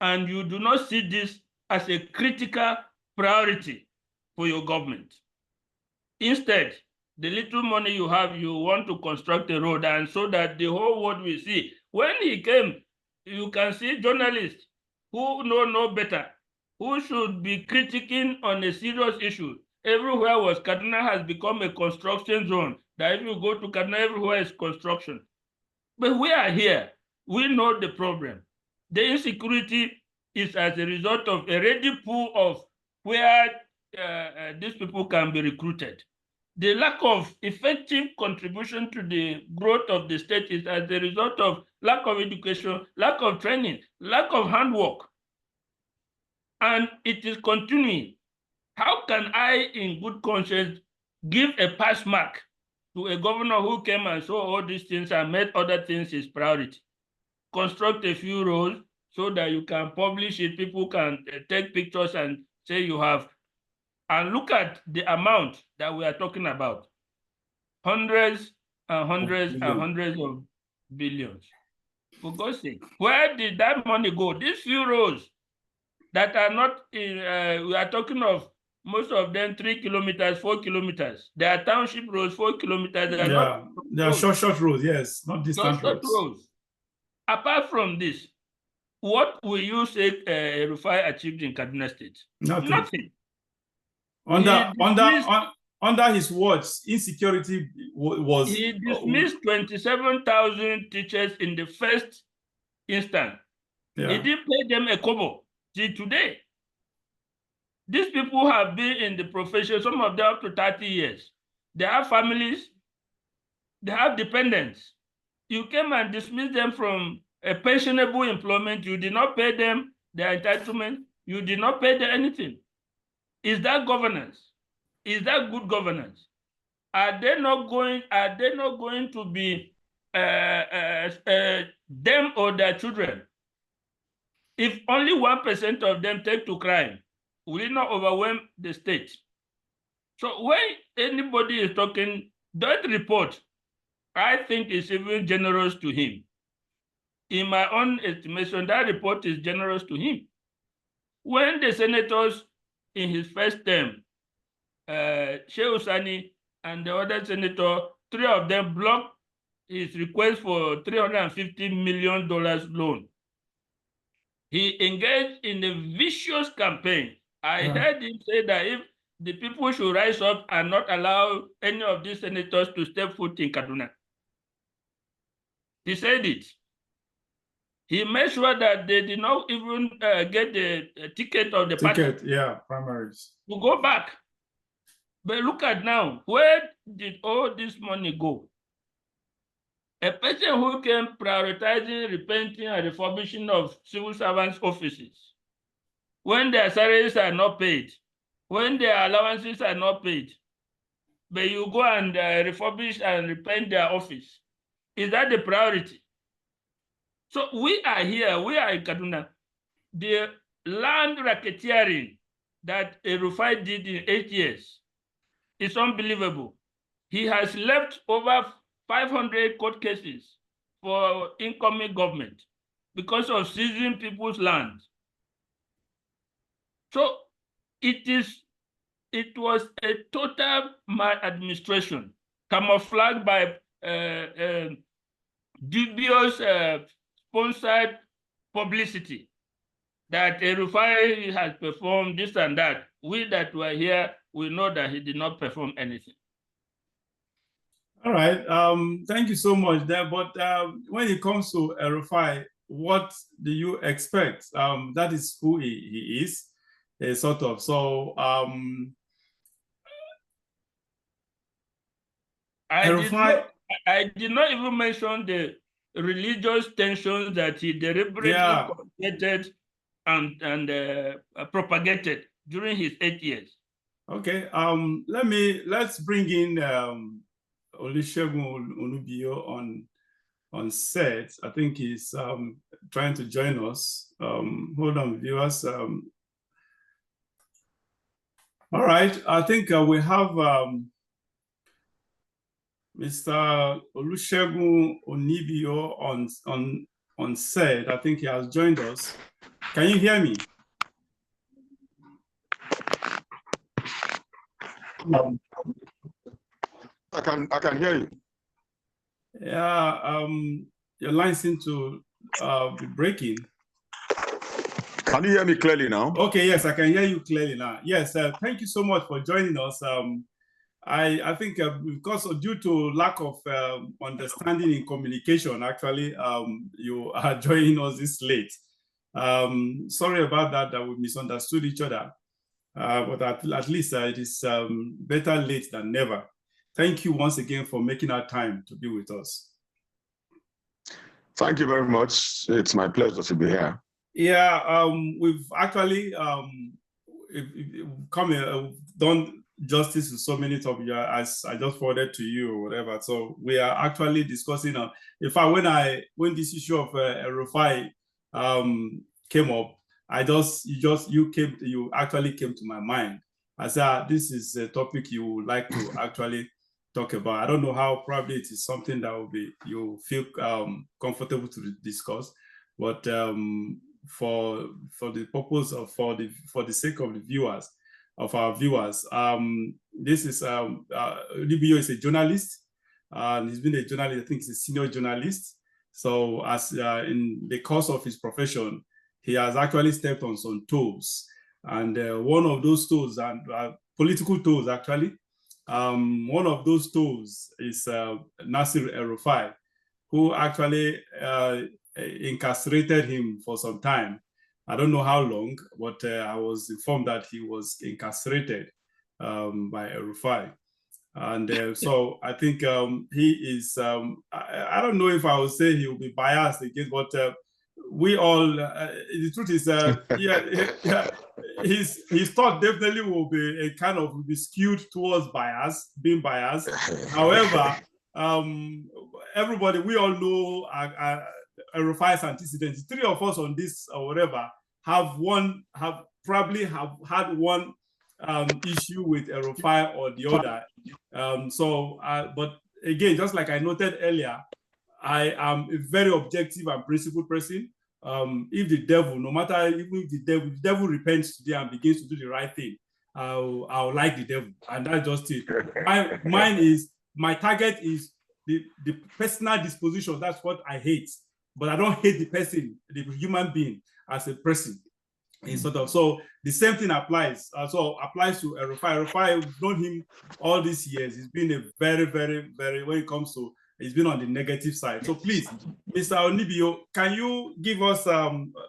Speaker 2: and you do not see this as a critical priority for your government? Instead, the little money you have, you want to construct a road, and so that the whole world will see. When he came, you can see journalists who know no better, who should be critiquing on a serious issue. Everywhere was Kaduna has become a construction zone, that if you go to Kaduna, everywhere is construction. But we are here. We know the problem. The insecurity is as a result of a ready pool of where these people can be recruited. The lack of effective contribution to the growth of the state is as a result of lack of education, lack of training, lack of handwork. And it is continuing. How can I, in good conscience, give a pass mark to a governor who came and saw all these things and made other things his priority? Construct a few roads so that you can publish it, people can take pictures and say you have. And look at the amount that we are talking about. Hundreds and hundreds and hundreds of billions. For God's sake, where did that money go? These few roads that are not in, we are talking of most of them 3 kilometers, 4 kilometers. They are township roads, 4 kilometers. They
Speaker 1: are short roads, yes, not distant roads.
Speaker 2: Apart from this, what will you say Rufai achieved in Kaduna State? Nothing.
Speaker 1: Under his watch, insecurity was...
Speaker 2: He dismissed 27,000 teachers in the first instance. Yeah. He didn't pay them a kobo till today. These people have been in the profession, some of them up to 30 years. They have families, they have dependents. You came and dismissed them from a pensionable employment. You did not pay them their entitlement. You did not pay them anything. Is that governance? Is that good governance? Are they not going to be them or their children? If only 1% of them take to crime, will it not overwhelm the state? So when anybody is talking, that report, I think is even generous to him. In my own estimation, that report is generous to him. When the senators in his first term, Shehu Sani and the other senator, 3 of them blocked his request for $350 million loan. He engaged in a vicious campaign. I heard him say that if the people should rise up and not allow any of these senators to step foot in Kaduna. He said it. He made sure that they did not even get the ticket of the party.
Speaker 1: Yeah, primaries.
Speaker 2: To go back. But look at now, where did all this money go? A person who came prioritizing repainting and refurbishing of civil servants' offices, when their salaries are not paid, when their allowances are not paid, but you go and refurbish and repaint their office. Is that the priority? So we are here, we are in Kaduna. The land racketeering that El-Rufai did in 8 years is unbelievable. He has left over 500 court cases for incoming government because of seizing people's land. So it was a total maladministration, camouflaged by dubious sponsored publicity that El-Rufai has performed this and that. We that were here, we know that he did not perform anything.
Speaker 1: All right. Thank you so much there. But when it comes to El-Rufai, what do you expect? That is who he is, sort of. So
Speaker 2: I did not even mention the religious tensions that he deliberately created and propagated during his 8 years.
Speaker 1: Okay. Let's bring in Olusegun Onubio on set. I think he's trying to join us. Hold on, viewers. All right. I think we have Mr. Olusegun Onibio on set. I think he has joined us. Can you hear me?
Speaker 3: I can hear you.
Speaker 1: Yeah, your line seems to be breaking.
Speaker 3: Can you hear me clearly now?
Speaker 1: Okay, yes, I can hear you clearly now. Yes, thank you so much for joining us. I think because due to lack of understanding in communication, actually, you are joining us this late. Sorry about that we misunderstood each other. But at least it is better late than never. Thank you once again for making our time to be with us.
Speaker 3: Thank you very much. It's my pleasure to be here.
Speaker 1: Yeah, we've actually done justice to so many topics as I just forwarded to you or whatever. So we are actually discussing. In fact, when this issue of El-Rufai came up, you actually came to my mind. I said, this is a topic you would like to actually talk about. I don't know how, probably it is something that you feel comfortable to discuss, but for the purpose of for the sake of our viewers, this is Libio is a journalist, and he's been a journalist. I think he's a senior journalist. So as in the course of his profession, he has actually stepped on some toes, and one of those toes, and political toes actually. One of those toes is Nasir El-Rufai, who actually incarcerated him for some time. I don't know how long, but I was informed that he was incarcerated by El-Rufai. And so I think he is, I don't know if I would say he will be biased against, but we all, the truth is, his thought definitely will be skewed towards being biased. However, everybody, we all know El-Rufai's antecedents. Three of us on this or whatever have probably had one issue with El-Rufai or the other. But again, just like I noted earlier, I am a very objective and principled person. If the devil, no matter even if the devil repents today and begins to do the right thing, I'll like the devil, and that's just it. My target is the personal disposition. That's what I hate, but I don't hate the person, the human being as a person. So the same thing applies. Applies to El-Rufai. El-Rufai, I've known him all these years. He's been a very, very, very, when it comes to it's been on the negative side. So please, Mr. Onibio, can you give us,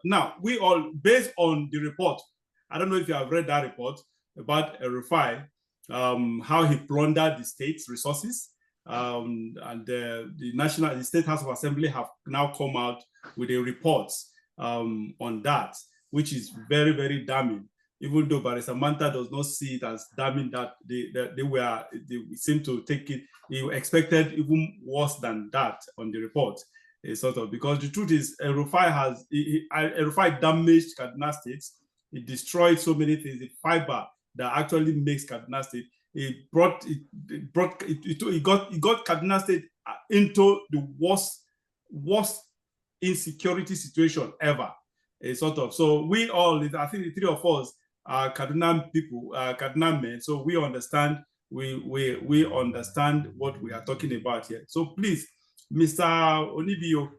Speaker 1: now, we all, based on the report, I don't know if you have read that report about Rufai, how he plundered the state's resources, and the State House of Assembly have now come out with a report on that, which is very, very damning. Even though Barrister Manta does not see it as damning, that they seem to take it, he expected even worse than that on the report, sort of, because the truth is, Rufai damaged Kaduna State. It destroyed so many things. The fiber that actually makes Kaduna State, it got Kaduna State into the worst insecurity situation ever, sort of. So we all, I think the three of us are Kaduna people, Kaduna men. So we understand. We understand what we are talking about here. So please, Mr. Onibio,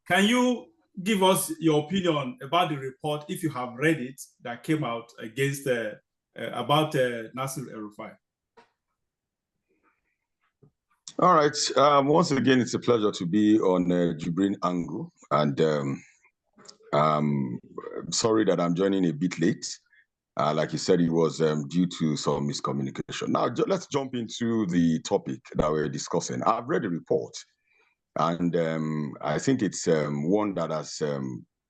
Speaker 1: can you give us your opinion about the report, if you have read it, that came out against about Nasir El-Rufai?
Speaker 3: All right. Once again, it's a pleasure to be on Jibrin Angu, and sorry that I'm joining a bit late. Like you said, it was due to some miscommunication. Now, let's jump into the topic that we're discussing. I've read the report, and I think it's one that has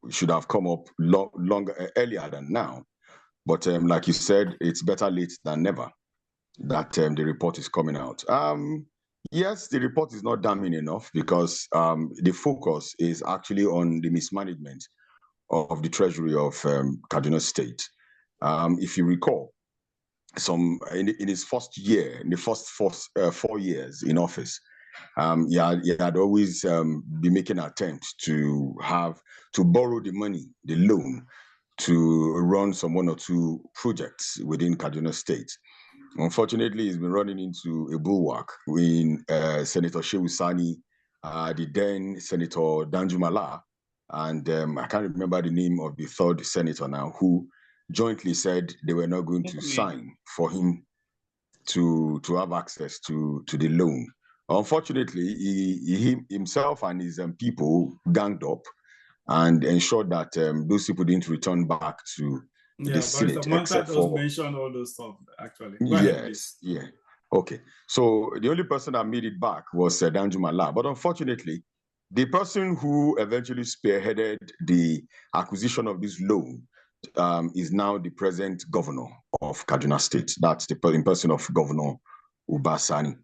Speaker 3: should have come up earlier than now. But like you said, it's better late than never that the report is coming out. Yes, the report is not damning enough because the focus is actually on the mismanagement of the Treasury of Kaduna State. If you recall, in his first year, in the first 4 years in office, he had always been making attempts to borrow the money, the loan, to run some 1 or 2 projects within Kaduna State. Unfortunately, he's been running into a bulwark in Senator Shehu Sani, the then Senator Danjumala, and I can't remember the name of the third senator now, who jointly said they were not going to sign for him to have access to the loan. Unfortunately, he himself and his people ganged up and ensured that those people didn't return back to the Senate.
Speaker 1: Except for mention all those stuff, actually.
Speaker 3: Yes, yeah. Okay. So the only person that made it back was Danjumala. But unfortunately, the person who eventually spearheaded the acquisition of this loan is now the present governor of Kaduna State. That's the person of Governor Uba Sani.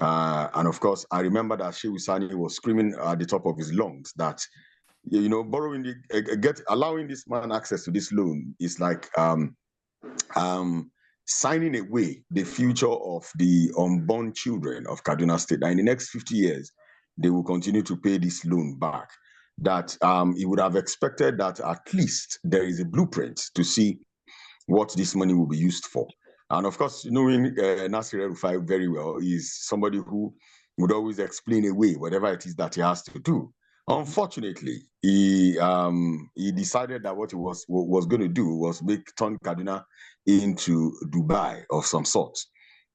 Speaker 3: And of course, I remember that Shehu Sani was screaming at the top of his lungs that, borrowing allowing this man access to this loan is like signing away the future of the unborn children of Kaduna State. And in the next 50 years, they will continue to pay this loan back. That he would have expected that at least there is a blueprint to see what this money will be used for. And of course, knowing Nasir El-Rufai very well, is somebody who would always explain away whatever it is that he has to do. Unfortunately, he decided that what he was going to do was turn Kaduna into Dubai of some sort.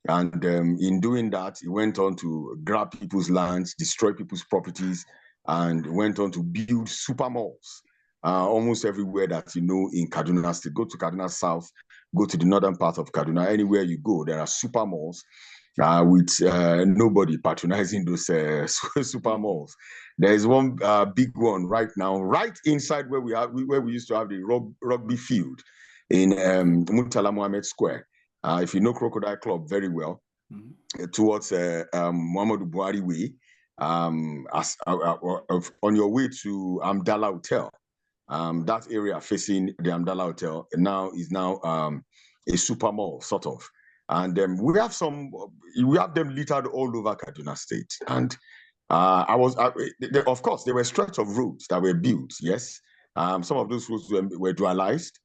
Speaker 3: And in doing that, he went on to grab people's lands, destroy people's properties, and went on to build super malls almost everywhere that in Kaduna State. Go to Kaduna South, go to the northern part of Kaduna, anywhere you go, there are super malls with nobody patronizing those super malls. There is one big one right now, right inside where we used to have the rugby field in Murtala Mohammed Square. If you know Crocodile Club very well, towards Muhammadu Buhari Way, on your way to Amdala Hotel, that area facing the Amdala Hotel is now a super mall, sort of. And we have them littered all over Kaduna State. And of course, there were stretches of roads that were built, yes. Some of those roads were dualized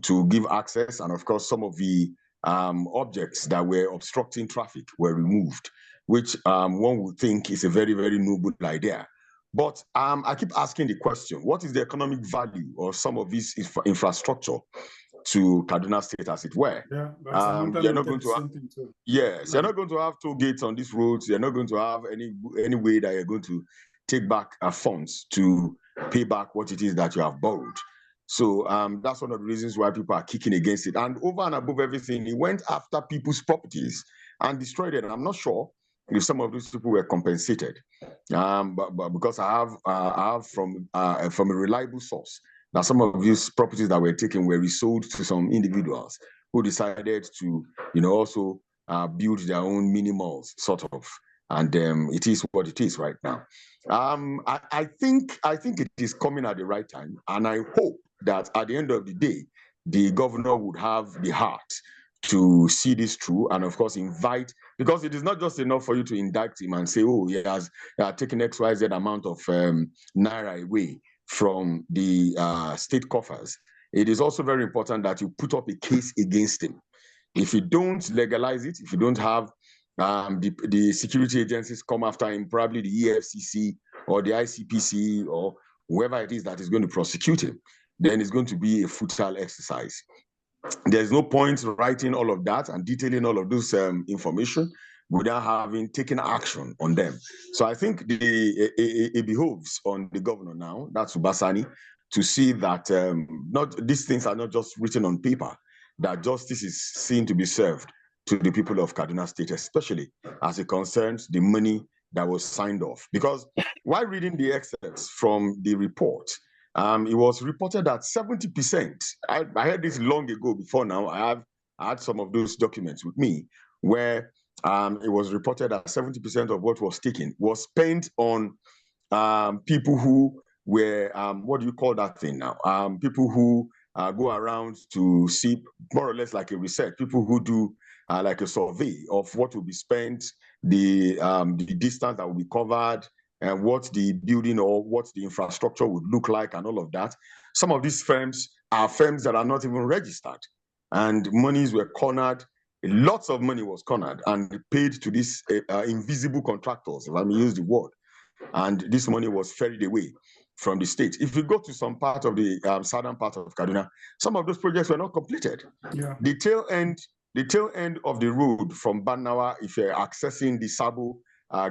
Speaker 3: to give access. And of course, some of the objects that were obstructing traffic were removed, which one would think is a very, very noble idea. But I keep asking the question, what is the economic value of some of this infrastructure to Kaduna State, as it were.
Speaker 1: Yeah,
Speaker 3: you're not going to have, yes, you're not going to have toll gates on these roads. You're not going to have any way that you're going to take back funds to pay back what it is that you have borrowed. So that's one of the reasons why people are kicking against it. And over and above everything, he went after people's properties and destroyed it. And I'm not sure if some of those people were compensated, but because I have from a reliable source that some of these properties that were taken were resold to some individuals who decided to, also build their own mini malls, sort of. And it is what it is right now. I think it is coming at the right time, and I hope that at the end of the day, the governor would have the heart to see this through, and of course invite, because it is not just enough for you to indict him and say, oh, he has taken XYZ amount of naira away from the state coffers. It is also very important that you put up a case against him. If you don't legalize it, if you don't have the security agencies come after him, probably the EFCC or the ICPC or whoever it is that is going to prosecute him, then it's going to be a futile exercise. There's no point writing all of that and detailing all of this information without having taken action on them. So I think it behoves on the governor now, that's Ubasani, to see that these things are not just written on paper, that justice is seen to be served to the people of Kaduna State, especially as it concerns the money that was signed off. Because while reading the excerpts from the report, it was reported that 70%, I heard this long ago before now, I had some of those documents with me, where it was reported that 70% of what was taken was spent on people who were, what do you call that thing now? People who go around to see, more or less like a research, people who do like a survey of what will be spent, the distance that will be covered, and what the building or what the infrastructure would look like and all of that. Some of these firms are firms that are not even registered, and monies were cornered. Lots of money was cornered and paid to these invisible contractors, if I may use the word. And this money was ferried away from the state. If you go to some part of the southern part of Kaduna, some of those projects were not completed.
Speaker 1: Yeah.
Speaker 3: The tail end of the road from Banawa, if you're accessing the Sabo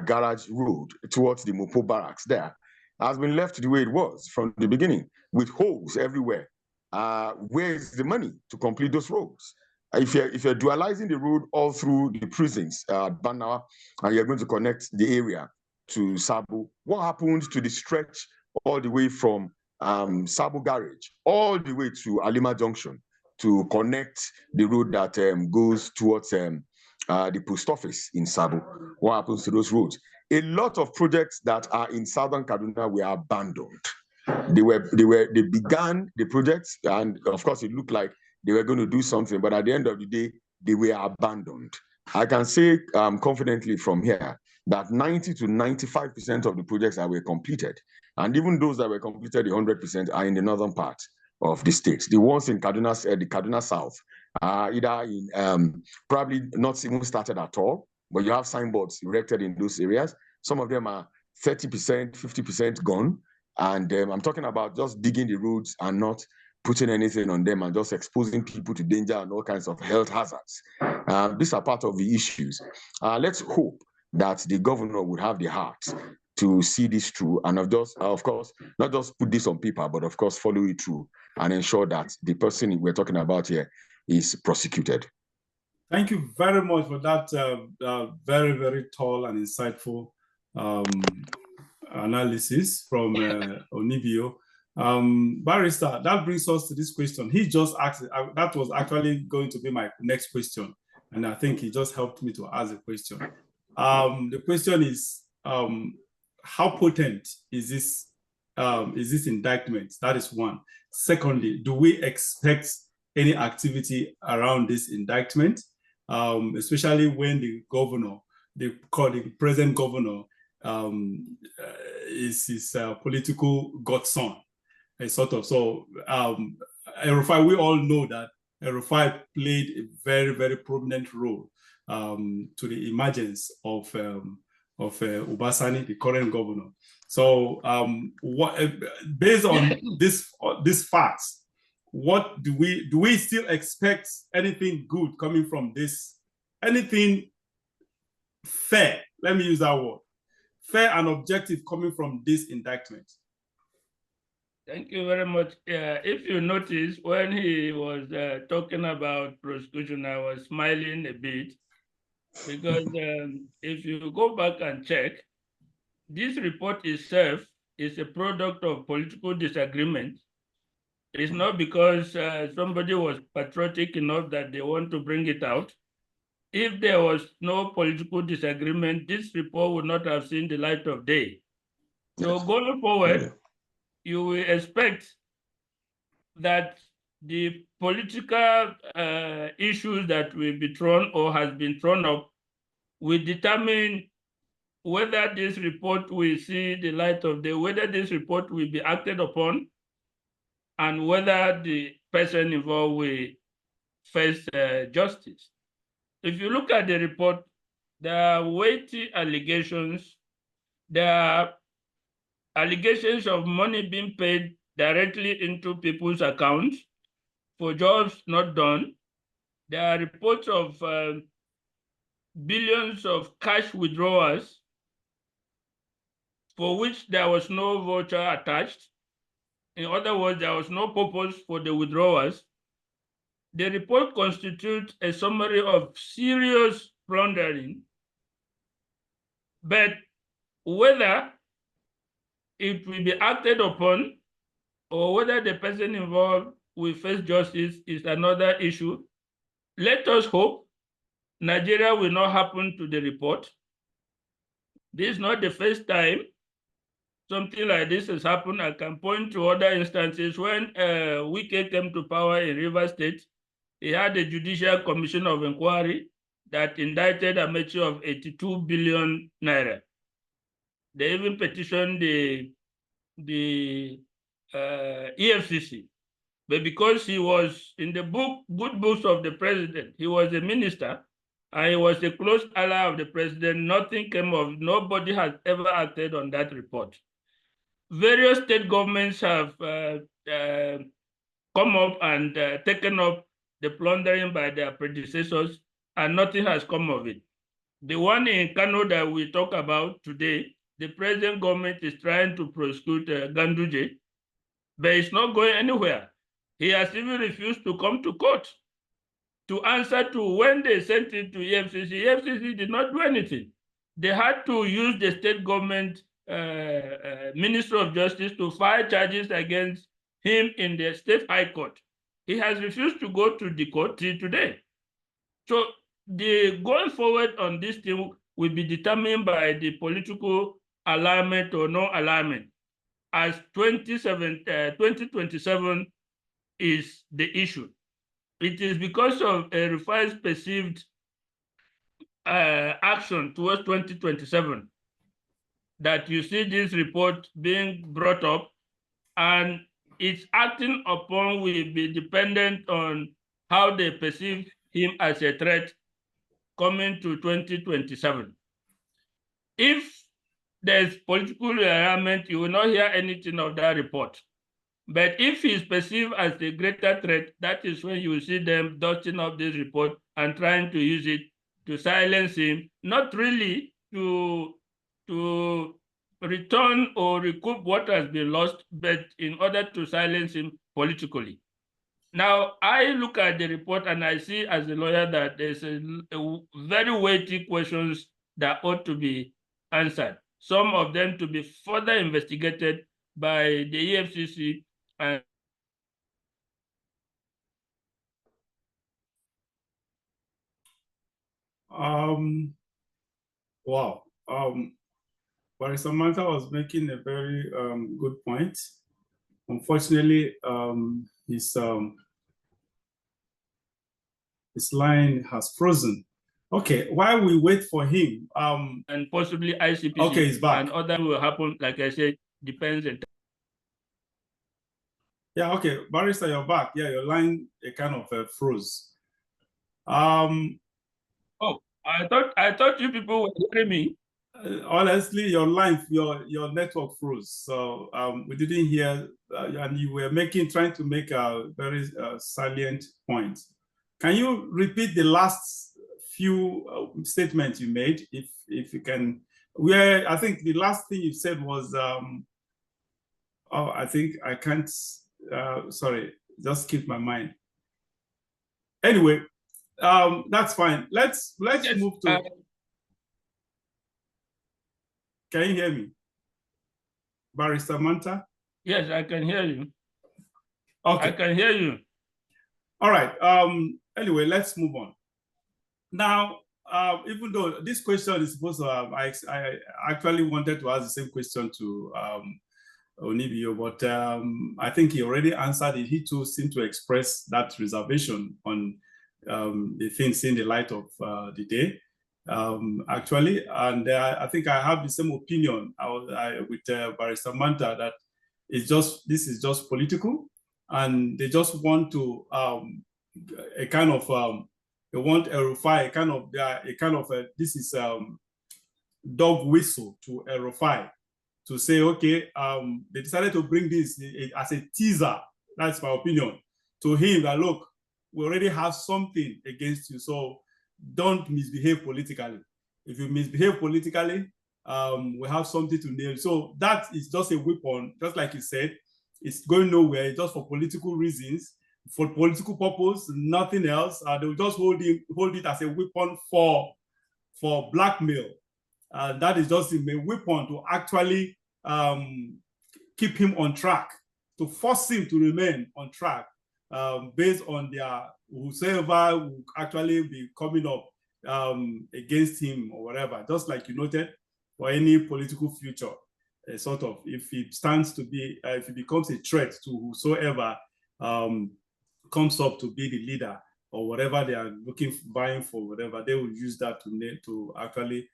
Speaker 3: garage road towards the Mopo barracks there, has been left the way it was from the beginning, with holes everywhere. Where is the money to complete those roads? If you're dualizing the road all through the prisons at Banawa, and you're going to connect the area to Sabo, what happened to the stretch all the way from Sabo Garage all the way to Alima Junction to connect the road that goes towards the post office in Sabo? What happens to those roads? A lot of projects that are in southern Kaduna were abandoned. They began the projects, and of course it looked like they were going to do something, but at the end of the day, they were abandoned. I can say confidently from here that 90 to 95% of the projects that were completed, and even those that were completed 100%, are in the northern part of the state. The ones in Kaduna, the Kaduna South, either in probably not even started at all, but you have signboards erected in those areas. Some of them are 30%, 50% gone. And I'm talking about just digging the roads and not putting anything on them and just exposing people to danger and all kinds of health hazards. These are part of the issues. Let's hope that the governor would have the heart to see this through, and of course, not just put this on paper, but of course follow it through and ensure that the person we're talking about here is prosecuted.
Speaker 1: Thank you very much for that very, very tall and insightful analysis from Onibio. Barrister, that brings us to this question. He just asked, that was actually going to be my next question, and I think he just helped me to ask the question. The question is, how potent is this indictment? That is one. Secondly, do we expect any activity around this indictment, especially when the governor, the present governor, is his political godson, sort of. So El-Rufai, we all know that El-Rufai played a very, very prominent role to the emergence of Ubasani, the current governor. So based on this facts, what do we still expect anything good coming from this? Anything fair? Let me use that word. Fair and objective coming from this indictment.
Speaker 2: Thank you very much. If you notice, when he was talking about prosecution, I was smiling a bit because if you go back and check, this report itself is a product of political disagreement. It's not because somebody was patriotic enough that they want to bring it out. If there was no political disagreement, this report would not have seen the light of day. So going forward, you will expect that the political issues that will be thrown or has been thrown up will determine whether this report will see the light of day, whether this report will be acted upon, and whether the person involved will face justice. If you look at the report, there are weighty allegations. There are allegations of money being paid directly into people's accounts for jobs not done. There are reports of billions of cash withdrawals for which there was no voucher attached. In other words, there was no purpose for the withdrawals. The report constitutes a summary of serious plundering, but whether it will be acted upon or whether the person involved will face justice is another issue. Let us hope Nigeria will not happen to the report. This is not the first time something like this has happened. I can point to other instances when Wike came to power in Rivers State. He had a Judicial Commission of Inquiry that indicted Amaechi of 82 billion naira. They even petitioned the EFCC, but because he was in the good books of the president, he was a minister, and he was a close ally of the president, nothing came of, nobody has ever acted on that report. Various state governments have come up and taken up the plundering by their predecessors, and nothing has come of it. The one in Kano that we talk about today, the present government is trying to prosecute Ganduje, but it's not going anywhere. He has even refused to come to court to answer to when they sent it to EFCC. EFCC did not do anything. They had to use the state government Minister of Justice to file charges against him in the state high court. He has refused to go to the court till today. So the going forward on this thing will be determined by the political alignment or no alignment, as 2027 is the issue. It is because of a revised perceived action towards 2027 that you see this report being brought up, and its acting upon will be dependent on how they perceive him as a threat coming to 2027. If there's political alignment, you will not hear anything of that report. But if he's perceived as the greater threat, that is when you will see them dusting up this report and trying to use it to silence him, not really to return or recoup what has been lost, but in order to silence him politically. Now, I look at the report and I see as a lawyer that there's a very weighty questions that ought to be answered. Some of them to be further investigated by the EFCC and
Speaker 1: wow. Barrister Manta was making a very good point. Unfortunately, his line has frozen. Okay, while we wait for him,
Speaker 2: and possibly ICPC,
Speaker 1: okay, he's back.
Speaker 2: And other will happen, like I said, depends on.
Speaker 1: Yeah, okay, Barrister, you're back. Yeah, your line kind of froze.
Speaker 2: Oh, I thought you people were hearing me.
Speaker 1: Honestly, your network froze, so we didn't hear, and you were trying to make a very salient point. Can you repeat the last few statements you made, if you can? Where I think the last thing you said was, oh, I think I can't. Sorry, just keep my mind. Anyway, that's fine. Let's
Speaker 2: Yes,
Speaker 1: move to. Can you hear me, Barrister Manta?
Speaker 2: Yes, I can hear you.
Speaker 1: Okay.
Speaker 2: I can hear you.
Speaker 1: All right. Anyway, let's move on. Now, even though this question is supposed to have, I actually wanted to ask the same question to Onibio, but I think he already answered it. He too seemed to express that reservation on the things in the light of the day. Actually, and I think I have the same opinion with Barrister Manta, that this is just political, and they just want to a kind of they want El-Rufai, a kind of this is dog whistle to El-Rufai, to say, okay, they decided to bring this as a teaser. That's my opinion to him, that look, we already have something against you, so don't misbehave politically. If you misbehave politically, we have something to nail. So that is just a weapon, just like you said. It's going nowhere, just for political reasons, for political purpose, nothing else. They will just hold it as a weapon for blackmail. That is just a weapon to actually keep him on track, to force him to remain on track, based on their whosoever will actually be coming up against him or whatever. Just like you noted, for any political future, sort of, if it stands to be, if it becomes a threat to whosoever comes up to be the leader or whatever they are vying for, whatever, they will use that to actually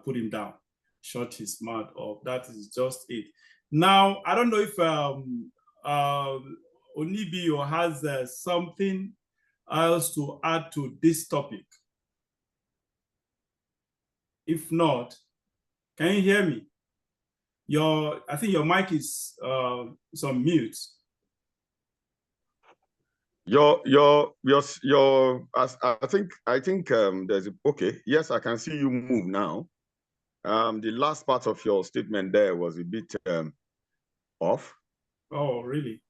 Speaker 1: put him down, shut his mouth off. That is just it. Now, I don't know if Onibio has something else to add to this topic. If not, can you hear me? I think your mic is on mute.
Speaker 3: I think there's okay. Yes, I can see you move now. The last part of your statement there was a bit off.
Speaker 1: Oh, really?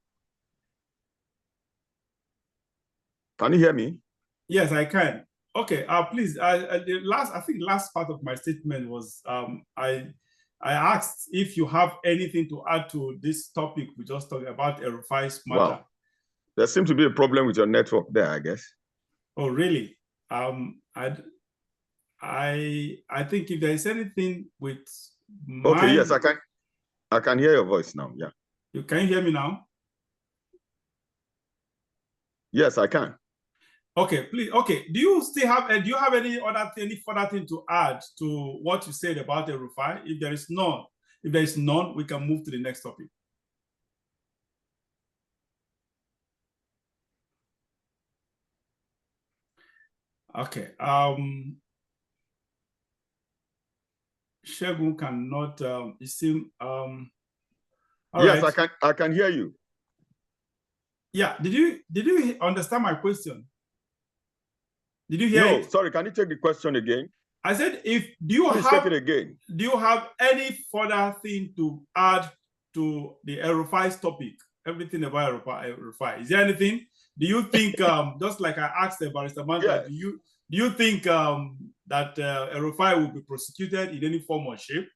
Speaker 3: Can you hear me?
Speaker 1: Yes, I can. Okay. Please. The last part of my statement was I asked if you have anything to add to this topic we just talked about, El-Rufai's matter.
Speaker 3: Well, there seems to be a problem with your network there, I guess.
Speaker 1: Oh, really? I think if there is anything with
Speaker 3: okay, yes, I can hear your voice now. Yeah.
Speaker 1: You can hear me now?
Speaker 3: Yes, I can.
Speaker 1: Okay, please. Okay, do you have any further thing to add to what you said about El-Rufai? If there is none, we can move to the next topic. Okay. Segun cannot. It seems.
Speaker 3: Yes,
Speaker 1: right.
Speaker 3: I can hear you.
Speaker 1: Yeah. Did you understand my question? Did you hear it?
Speaker 3: Sorry. Can you take the question again?
Speaker 1: I said, take it again. Do you have any further thing to add to the El-Rufai's topic? Everything about El-Rufai. Is there anything? Do you think, just like I asked the Barrister Manta, do you think that El-Rufai will be prosecuted in any form or shape?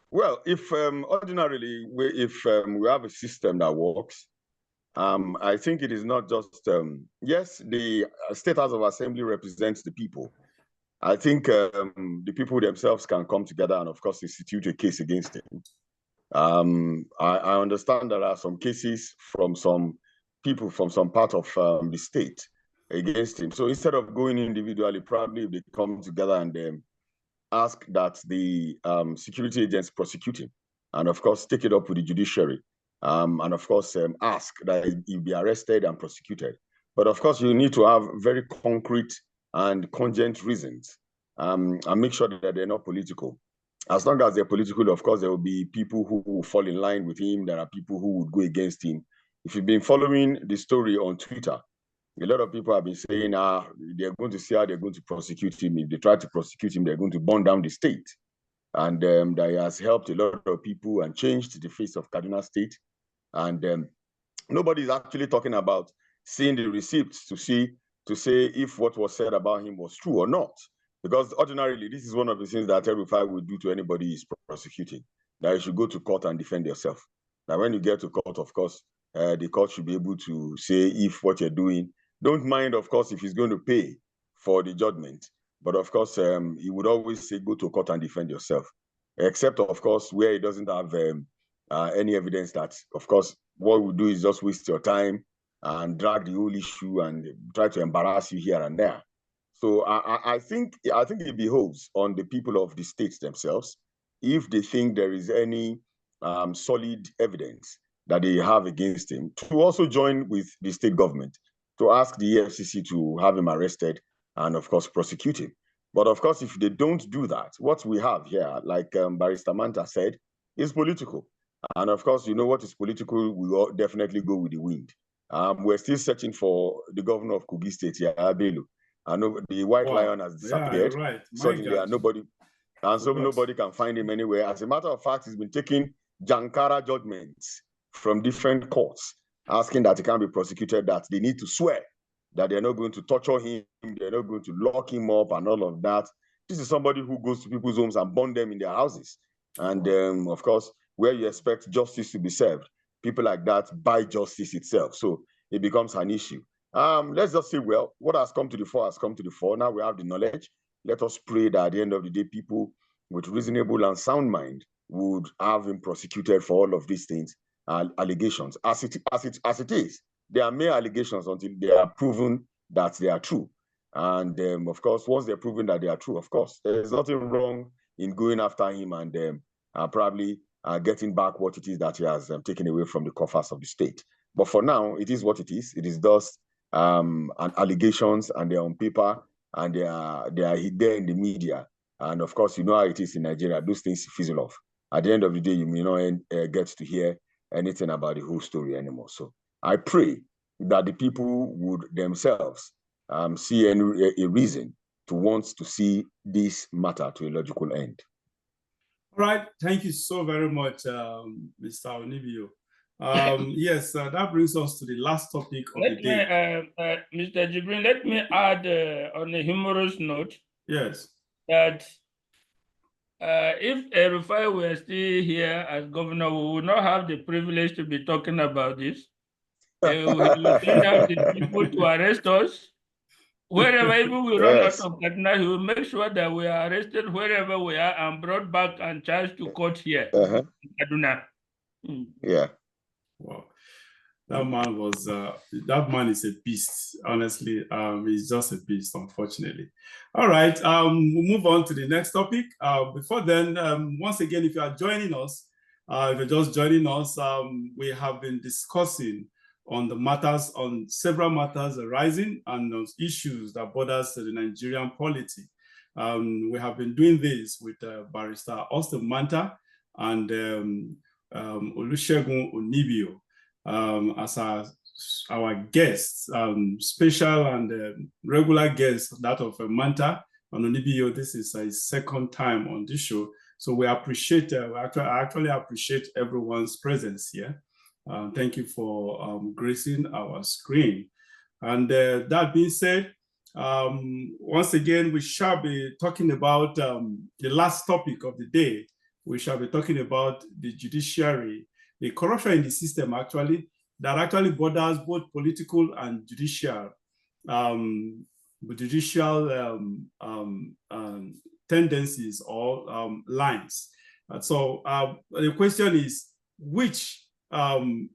Speaker 3: Well, if ordinarily, if we have a system that works, I think it is not just, yes, the State House of Assembly represents the people. I think the people themselves can come together and, of course, institute a case against him. I understand there are some cases from some people from some part of the state against him. So instead of going individually, probably if they come together and ask that the security agents prosecute him, and of course take it up with the judiciary, and of course ask that he be arrested and prosecuted. But of course you need to have very concrete and cogent reasons and make sure that they're not political. As long as they're political, of course, there will be people who will fall in line with him. There are people who would go against him. If you've been following the story on Twitter, a lot of people have been saying, they're going to see how they're going to prosecute him. If they try to prosecute him, they're going to burn down the state. And that has helped a lot of people and changed the face of Kaduna State. And nobody is actually talking about seeing the receipts to say if what was said about him was true or not. Because ordinarily, this is one of the things that El-Rufai would do to anybody he's prosecuting, that you should go to court and defend yourself. Now, when you get to court, of course, the court should be able to say if what you're doing, don't mind, of course, if he's going to pay for the judgment. But of course, he would always say, go to court and defend yourself. Except, of course, where he doesn't have any evidence that, of course, what we do is just waste your time and drag the whole issue and try to embarrass you here and there. So I think it behoves on the people of the states themselves, if they think there is any solid evidence that they have against him, to also join with the state government to ask the EFCC to have him arrested and, of course, prosecute him. But, of course, if they don't do that, what we have here, like Barrister Manta said, is political. And, of course, you know what is political, we will definitely go with the wind. We're still searching for the governor of Kogi State, Yahaya Bello. I know the white lion has disappeared.
Speaker 1: Yeah, right.
Speaker 3: Suddenly, nobody can find him anywhere. As a matter of fact, he's been taking Jankara judgments from different courts, asking that he can't be prosecuted, that they need to swear that they're not going to torture him, they're not going to lock him up and all of that. This is somebody who goes to people's homes and burn them in their houses. And of course, where you expect justice to be served, people like that buy justice itself. So it becomes an issue. Let's just say, well, what has come to the fore has come to the fore. Now we have the knowledge. Let us pray that at the end of the day, people with reasonable and sound mind would have him prosecuted for all of these things, allegations. As it is, there are mere allegations until they are proven that they are true. And of course, once they're proven that they are true, of course, there's nothing wrong in going after him and probably getting back what it is that he has taken away from the coffers of the state. But for now, it is what it is. It is just allegations, and they're on paper, and they are there in the media. And of course, you know how it is in Nigeria. Those things fizzle off. At the end of the day, you may not get to hear anything about the whole story anymore. So I pray that the people would themselves see a reason to want to see this matter to a logical end.
Speaker 1: All right. Thank you so very much, Mr. Onibio. Yes, that brings us to the last topic of the day.
Speaker 2: Mr. Jibrin, let me add on a humorous note.
Speaker 1: Yes.
Speaker 2: That if El-Rufai were still here as governor, we would not have the privilege to be talking about this. We will send out the people to arrest us. Wherever even we run out of Kaduna, he will make sure that we are arrested wherever we are and brought back and charged to court here in Kaduna.
Speaker 3: Yeah.
Speaker 1: Wow. That man is a beast. Honestly, he's just a beast, unfortunately. All right, we'll move on to the next topic. Before then, once again, if you are joining us, if you're just joining us, we have been discussing on several matters arising and those issues that borders the Nigerian polity. We have been doing this with Barrister Austin Manta and Olusegun Onibio as our guests, special and regular guests, that of Manta and Onibio. This is his second time on this show. So we appreciate, I actually appreciate everyone's presence here. Thank you for gracing our screen. And that being said, once again, we shall be talking about the last topic of the day. We shall be talking about the judiciary, the corruption in the system, actually, that actually borders both political and judicial tendencies or lines. So the question is, which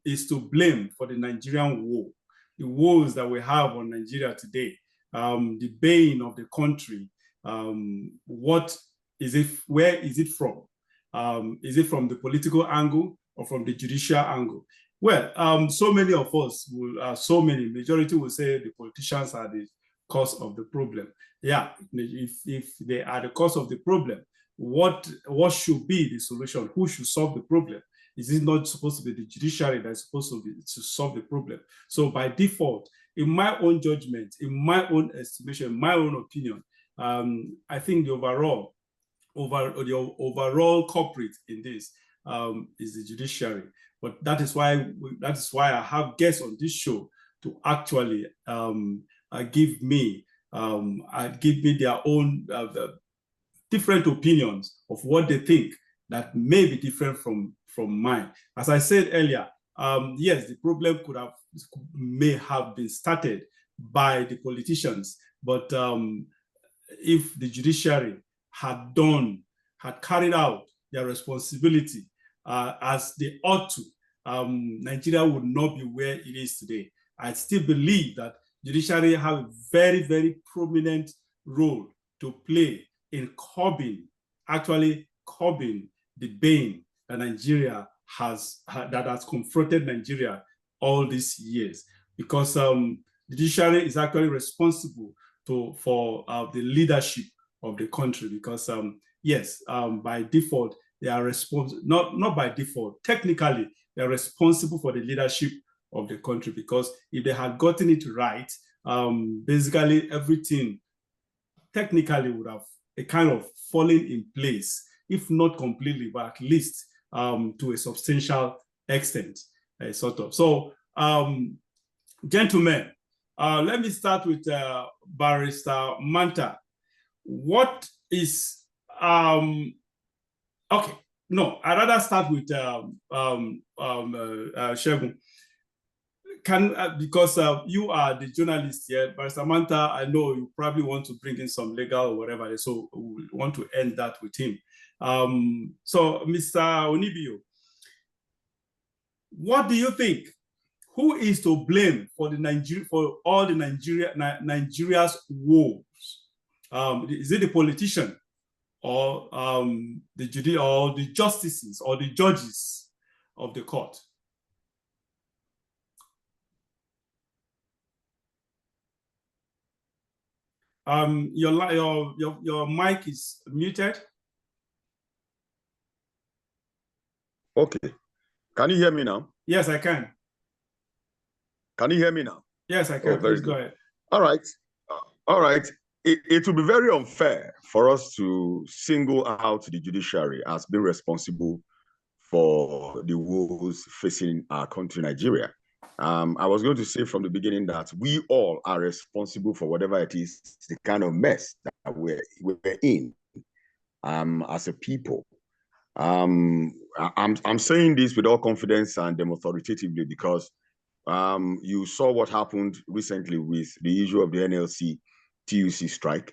Speaker 1: is to blame for the Nigerian woe, the woes that we have on Nigeria today, the bane of the country? What is it? Where is it from? Is it from the political angle or from the judicial angle? Well, so many of us majority will say the politicians are the cause of the problem. Yeah, if they are the cause of the problem, what should be the solution? Who should solve the problem? Is it not supposed to be the judiciary that's supposed to solve the problem? So by default, in my own judgment, in my own estimation, my own opinion, I think the overall culprit in this is the judiciary. But that is why I have guests on this show to actually give me their own different opinions of what they think that may be different from mine. As I said earlier, yes, the problem may have been started by the politicians, but if the judiciary had carried out their responsibility as they ought to, Nigeria would not be where it is today. I still believe that judiciary have a very, very prominent role to play in curbing the bane that Nigeria has confronted Nigeria all these years, because the judiciary is actually responsible for the leadership of the country, because yes, by default they are responsible, not by default, technically they're responsible for the leadership of the country, because if they had gotten it right, basically everything technically would have a kind of fallen in place, if not completely, but at least to a substantial extent, sort of. So, gentlemen, let me start with Barrister Manta. What is okay? No, I'd rather start with Segun. Because you are the journalist here, Barrister Manta, I know you probably want to bring in some legal or whatever, so we want to end that with him. So, Mr. Onibio, what do you think? Who is to blame for all the Nigeria's woes? Is it the politician, or the justices, or the judges of the court? Your mic is muted.
Speaker 3: Okay. Can you hear me now?
Speaker 1: Yes, I can.
Speaker 3: Can you hear me now?
Speaker 1: Yes, I can. Please go ahead.
Speaker 3: All right. All right. It would be very unfair for us to single out the judiciary as being responsible for the woes facing our country, Nigeria. I was going to say from the beginning that we all are responsible for whatever it is, the kind of mess that we're in as a people. I'm saying this with all confidence and authoritatively because you saw what happened recently with the issue of the NLC-TUC strike.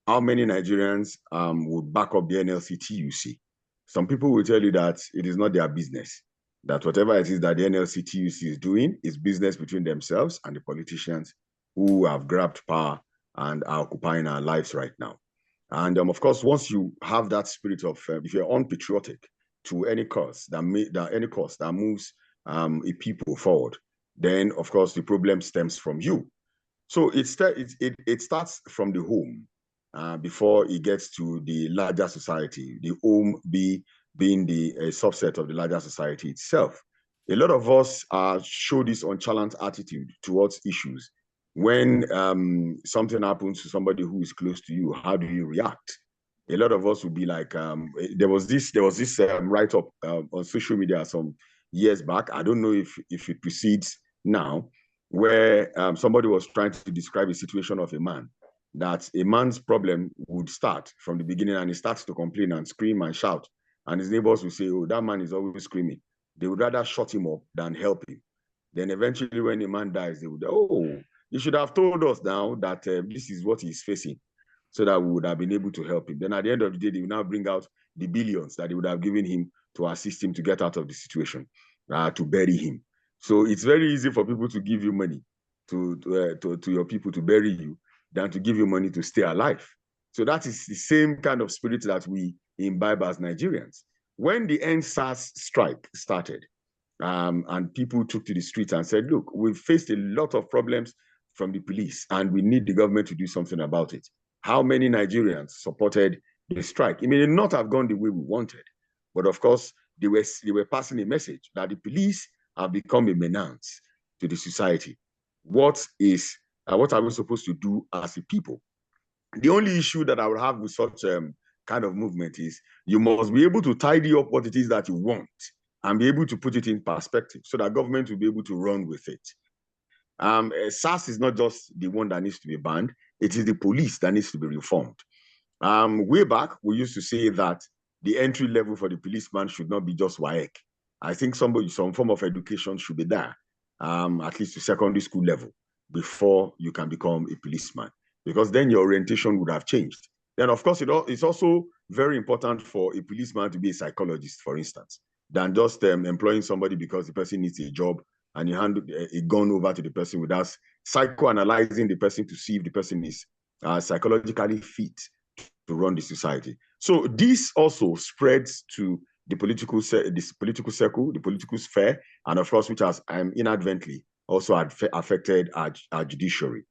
Speaker 3: How many Nigerians would back up the NLC-TUC? Some people will tell you that it is not their business, that whatever it is that the NLC-TUC is doing is business between themselves and the politicians who have grabbed power and are occupying our lives right now. And of course, once you have that spirit of, if you're unpatriotic to any cause that moves a people forward, then of course the problem stems from you. So it starts from the home before it gets to the larger society. The home being the subset of the larger society itself. A lot of us show this nonchalant attitude towards issues. When something happens to somebody who is close to you, how do you react? A lot of us will be like, there was this write-up on social media some years back. I don't know if it precedes now, where somebody was trying to describe a situation of a man, that a man's problem would start from the beginning and he starts to complain and scream and shout. And his neighbors will say, oh, that man is always screaming. They would rather shut him up than help him. Then eventually when the man dies, they would, oh, you should have told us now that this is what he's facing, so that we would have been able to help him. Then at the end of the day, they will now bring out the billions that they would have given him to assist him to get out of the situation, to bury him. So it's very easy for people to give you money to your people to bury you than to give you money to stay alive. So that is the same kind of spirit that we imbibe as Nigerians. When the EndSARS strike started, and people took to the streets and said, look, we've faced a lot of problems from the police, and we need the government to do something about it. How many Nigerians supported the strike? It may not have gone the way we wanted, but of course, they were passing a message that the police have become a menace to the society. What are we supposed to do as a people? The only issue that I would have with such kind of movement is you must be able to tidy up what it is that you want and be able to put it in perspective so that government will be able to run with it. SARS is not just the one that needs to be banned, it is the police that needs to be reformed. Way back, we used to say that the entry level for the policeman should not be just WAEC. I think some form of education should be there, at least to secondary school level, before you can become a policeman, because then your orientation would have changed. Then, of course, it's also very important for a policeman to be a psychologist, for instance, than just employing somebody because the person needs a job and you hand a gun over to the person without psychoanalyzing the person to see if the person is psychologically fit to run the society. So this also spreads to the political circle, the political sphere, and of course, which has inadvertently also affected our judiciary.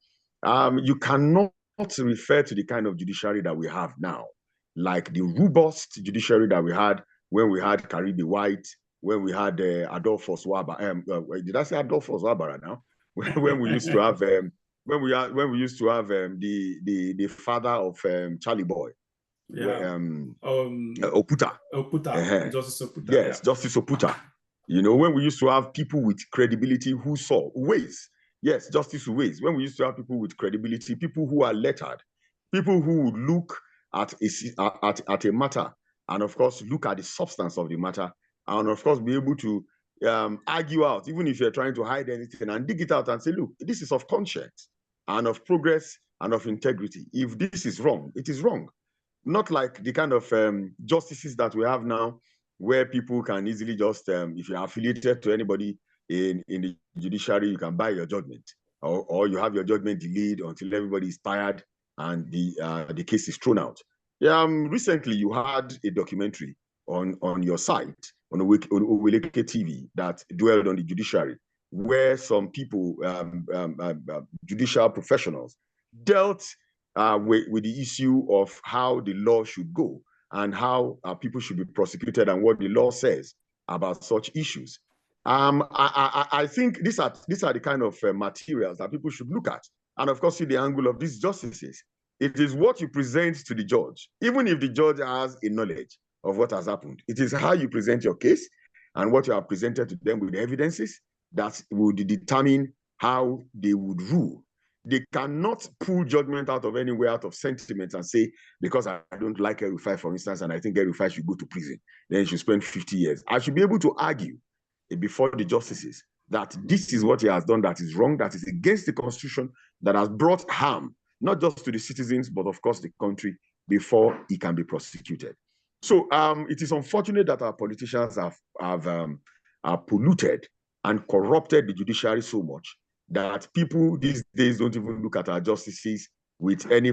Speaker 3: You cannot refer to the kind of judiciary that we have now, like the robust judiciary that we had when we had Karibi White, when we had Adolphus Wabara. Did I say Adolphus Wabara now? when we used to have the father of Charlie Boy, Oputa.
Speaker 1: Justice Oputa.
Speaker 3: Yes, yeah. Justice Oputa. You know, when we used to have people with credibility who saw ways. Yes, Justice Uwais. When we used to have people with credibility, people who are lettered, people who would look at a matter and, of course, look at the substance of the matter and, of course, be able to argue out, even if you're trying to hide anything, and dig it out and say, look, this is of conscience and of progress and of integrity. If this is wrong, it is wrong. Not like the kind of justices that we have now, where people can easily just, if you're affiliated to anybody in the judiciary, you can buy your judgment, or you have your judgment delayed until everybody is tired and the case is thrown out. Recently, you had a documentary on your site, on Oweleke TV, that dwelled on the judiciary, where some people, judicial professionals, dealt with the issue of how the law should go and how people should be prosecuted and what the law says about such issues. I think these are the kind of materials that people should look at, and of course see the angle of these justices. It is what you present to the judge, even if the judge has a knowledge of what has happened. It is how you present your case and what you have presented to them with the evidences that would determine how they would rule. They cannot pull judgment out of anywhere, out of sentiment, and say, because I don't like El-Rufai, for instance, and I think El-Rufai should go to prison, then he should spend 50 years. I should be able to argue before the justices that this is what he has done that is wrong, that is against the Constitution, that has brought harm, not just to the citizens, but of course the country, before he can be prosecuted. So it is unfortunate that our politicians have polluted and corrupted the judiciary so much that people these days don't even look at our justices with any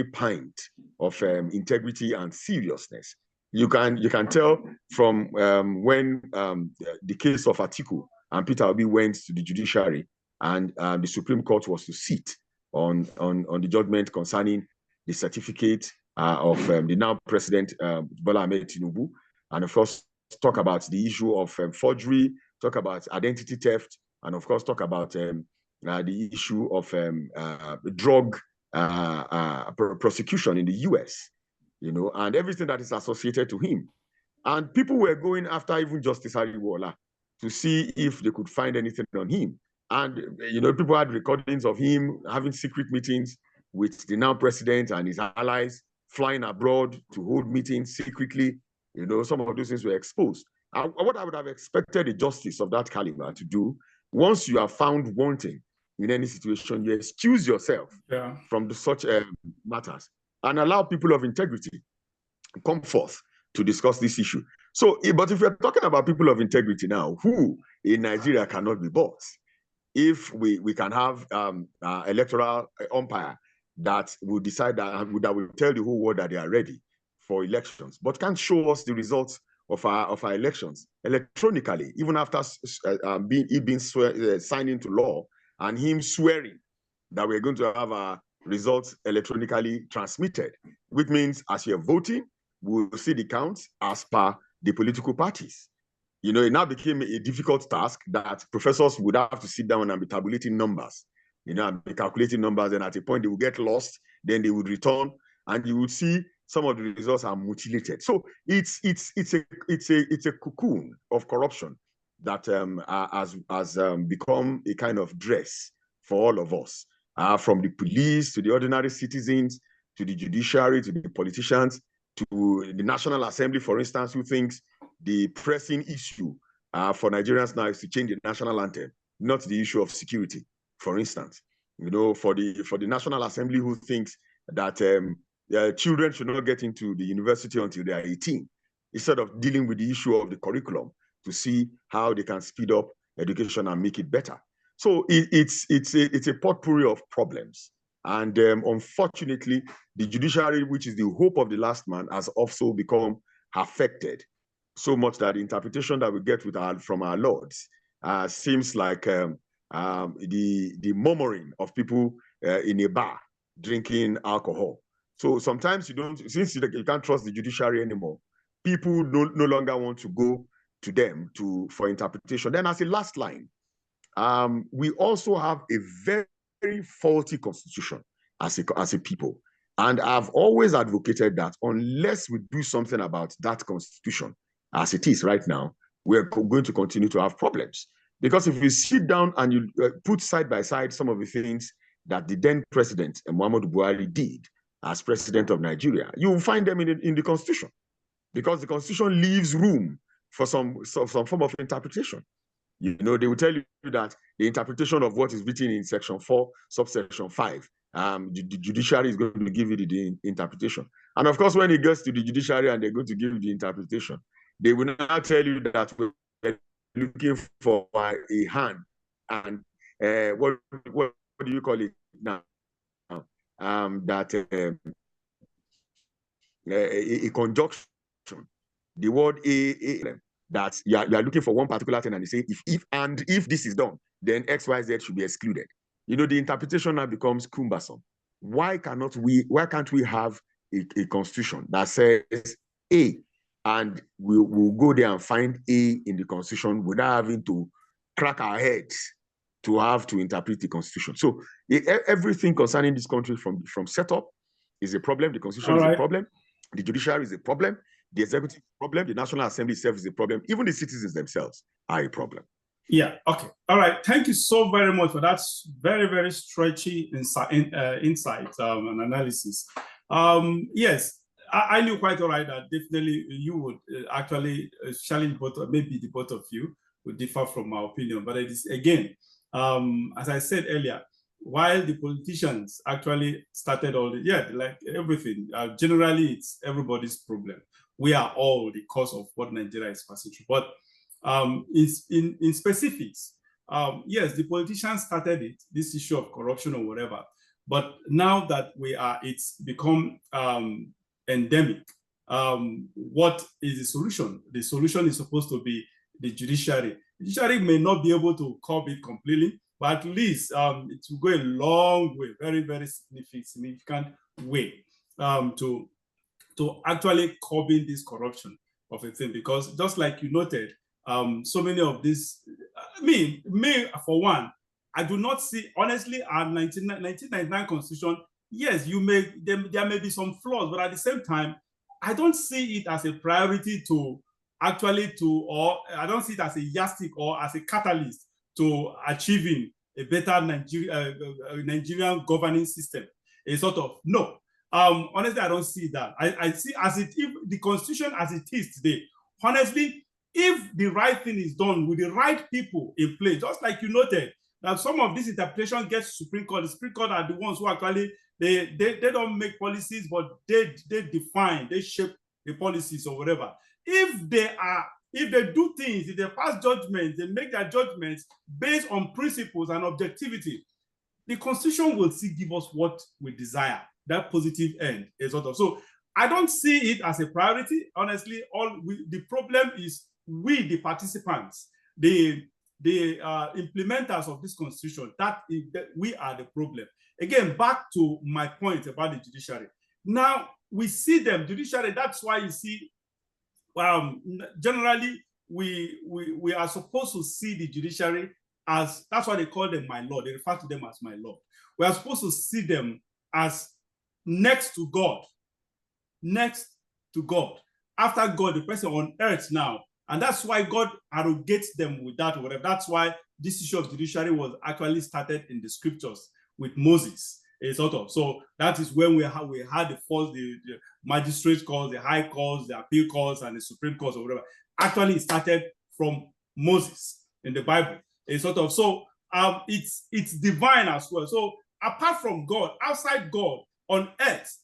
Speaker 3: pint of integrity and seriousness. You can tell from when the case of Atiku and Peter Obi went to the judiciary, and the Supreme Court was to sit on the judgment concerning the certificate of the now President Bola Ahmed Tinubu, and of course talk about the issue of forgery, talk about identity theft, and of course talk about the issue of drug prosecution in the US, you know, and everything that is associated to him. And people were going after even Justice Ariwola to see if they could find anything on him. And, you know, people had recordings of him having secret meetings with the now president and his allies, flying abroad to hold meetings secretly. You know, some of those things were exposed. What I would have expected a justice of that caliber to do, once you are found wanting in any situation, you excuse yourself from such matters and allow people of integrity come forth to discuss this issue. So, but if we're talking about people of integrity now, who in Nigeria cannot be bought, if we can have electoral umpire that will decide that will tell the whole world that they are ready for elections, but can't show us the results of our elections electronically, even after being signed into law and him swearing that we're going to have our results electronically transmitted, which means as you're voting, we'll see the counts as per the political parties. You know, it now became a difficult task that professors would have to sit down and be tabulating numbers, you know, and be calculating numbers, and at a point they would get lost, then they would return, and you would see some of the results are mutilated. So it's a cocoon of corruption that has become a kind of dress for all of us, from the police to the ordinary citizens, to the judiciary, to the politicians, to the National Assembly, for instance, who thinks the pressing issue for Nigerians now is to change the national anthem, not the issue of security, for instance. You know, for the National Assembly, who thinks that children should not get into the university until they are 18, instead of dealing with the issue of the curriculum to see how they can speed up education and make it better. So it's a potpourri of problems. And unfortunately, the judiciary, which is the hope of the last man, has also become affected so much that the interpretation that we get from our lords seems like the murmuring of people in a bar drinking alcohol. So sometimes since you can't trust the judiciary anymore, people no longer want to go to them for interpretation. Then as a last line, we also have a very, very faulty constitution as a people. And I've always advocated that unless we do something about that constitution as it is right now, we're going to continue to have problems. Because if you sit down and you put side by side some of the things that the then president, Muhammadu Buhari, did as president of Nigeria, you will find them in the constitution, because the constitution leaves room for some form of interpretation. You know, they will tell you that the interpretation of what is written in section 4, subsection 5, the judiciary is going to give you the interpretation. And of course, when it gets to the judiciary and they're going to give you the interpretation, they will not tell you that we're looking for a hand and what do you call it now? A conjunction. The word that you are looking for one particular thing, and you say if this is done, then XYZ should be excluded. You know, the interpretation now becomes cumbersome. Why can't we have a constitution that says A, and we'll go there and find A in the constitution without having to crack our heads to have to interpret the constitution? So everything concerning this country from setup is a problem. The constitution is a problem. The judiciary is a problem. The executive is a problem. The National Assembly itself is a problem. Even the citizens themselves are a problem.
Speaker 1: Yeah. Okay. All right. Thank you so very much for that very, very stretchy insight and analysis. Yes, I knew quite all right that definitely you would actually challenge maybe the both of you would differ from my opinion. But it is, again, as I said earlier, while the politicians actually started all the, like everything, generally it's everybody's problem. We are all the cause of what Nigeria is passing through. But in specifics, yes, the politicians started it, this issue of corruption or whatever. But now that it's become endemic, what is the solution? The solution is supposed to be the judiciary. The judiciary may not be able to curb it completely, but at least it will go a long way, very, very significant way to actually curbing this corruption of a thing. Because just like you noted, so many of these, me for one, I do not see, honestly, our 1999 constitution, yes, there may be some flaws, but at the same time, I don't see it as a priority I don't see it as a yardstick or as a catalyst to achieving a better Nigerian governing system. A sort of, no. Honestly, I don't see that. I see if the constitution as it is today, honestly, if the right thing is done with the right people in place, just like you noted, that some of this interpretation gets to Supreme Court. The Supreme Court are the ones who actually, they don't make policies, but they define, they shape the policies or whatever. If they do things, if they pass judgments, they make their judgments based on principles and objectivity, the Constitution will still give us what we desire, that positive end. So I don't see it as a priority. Honestly, the problem is we, the participants, the implementers of this Constitution, that we are the problem. again, back to my point about the judiciary. Now we see them, judiciary, that's why you see, generally, we are supposed to see the judiciary as, that's why they call them my lord. They refer to them as my lord. We are supposed to see them as next to God, after God, the person on earth now. And that's why God arrogates them with that, or whatever. That's why this issue of judiciary was actually started in the scriptures with Moses. Sort of. So that is when we had the first, the magistrate courts, the high courts, the appeal courts, and the supreme courts, or whatever. Actually, it started from Moses in the Bible. Sort of. So it's divine as well. So apart from God, outside God on earth,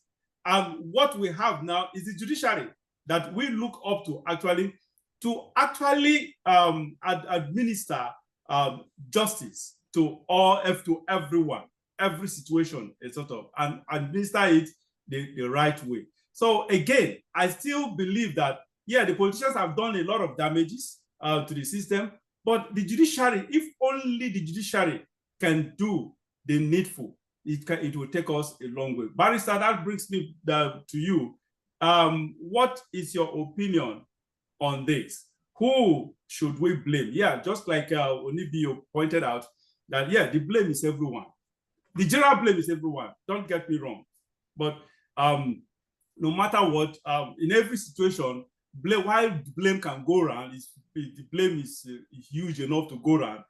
Speaker 1: what we have now is the judiciary that we look up to actually administer justice to everyone, every situation, sort of, and administer it the right way. So again, I still believe that, yeah, the politicians have done a lot of damages to the system, but the judiciary, if only the judiciary can do the needful, it will take us a long way. Barrister, that brings me to you. What is your opinion on this? Who should we blame? Yeah, just like Onibio pointed out, that, yeah, the blame is everyone. The general blame is everyone. Don't get me wrong. But no matter what, in every situation, while blame can go around, the blame is huge enough to go around.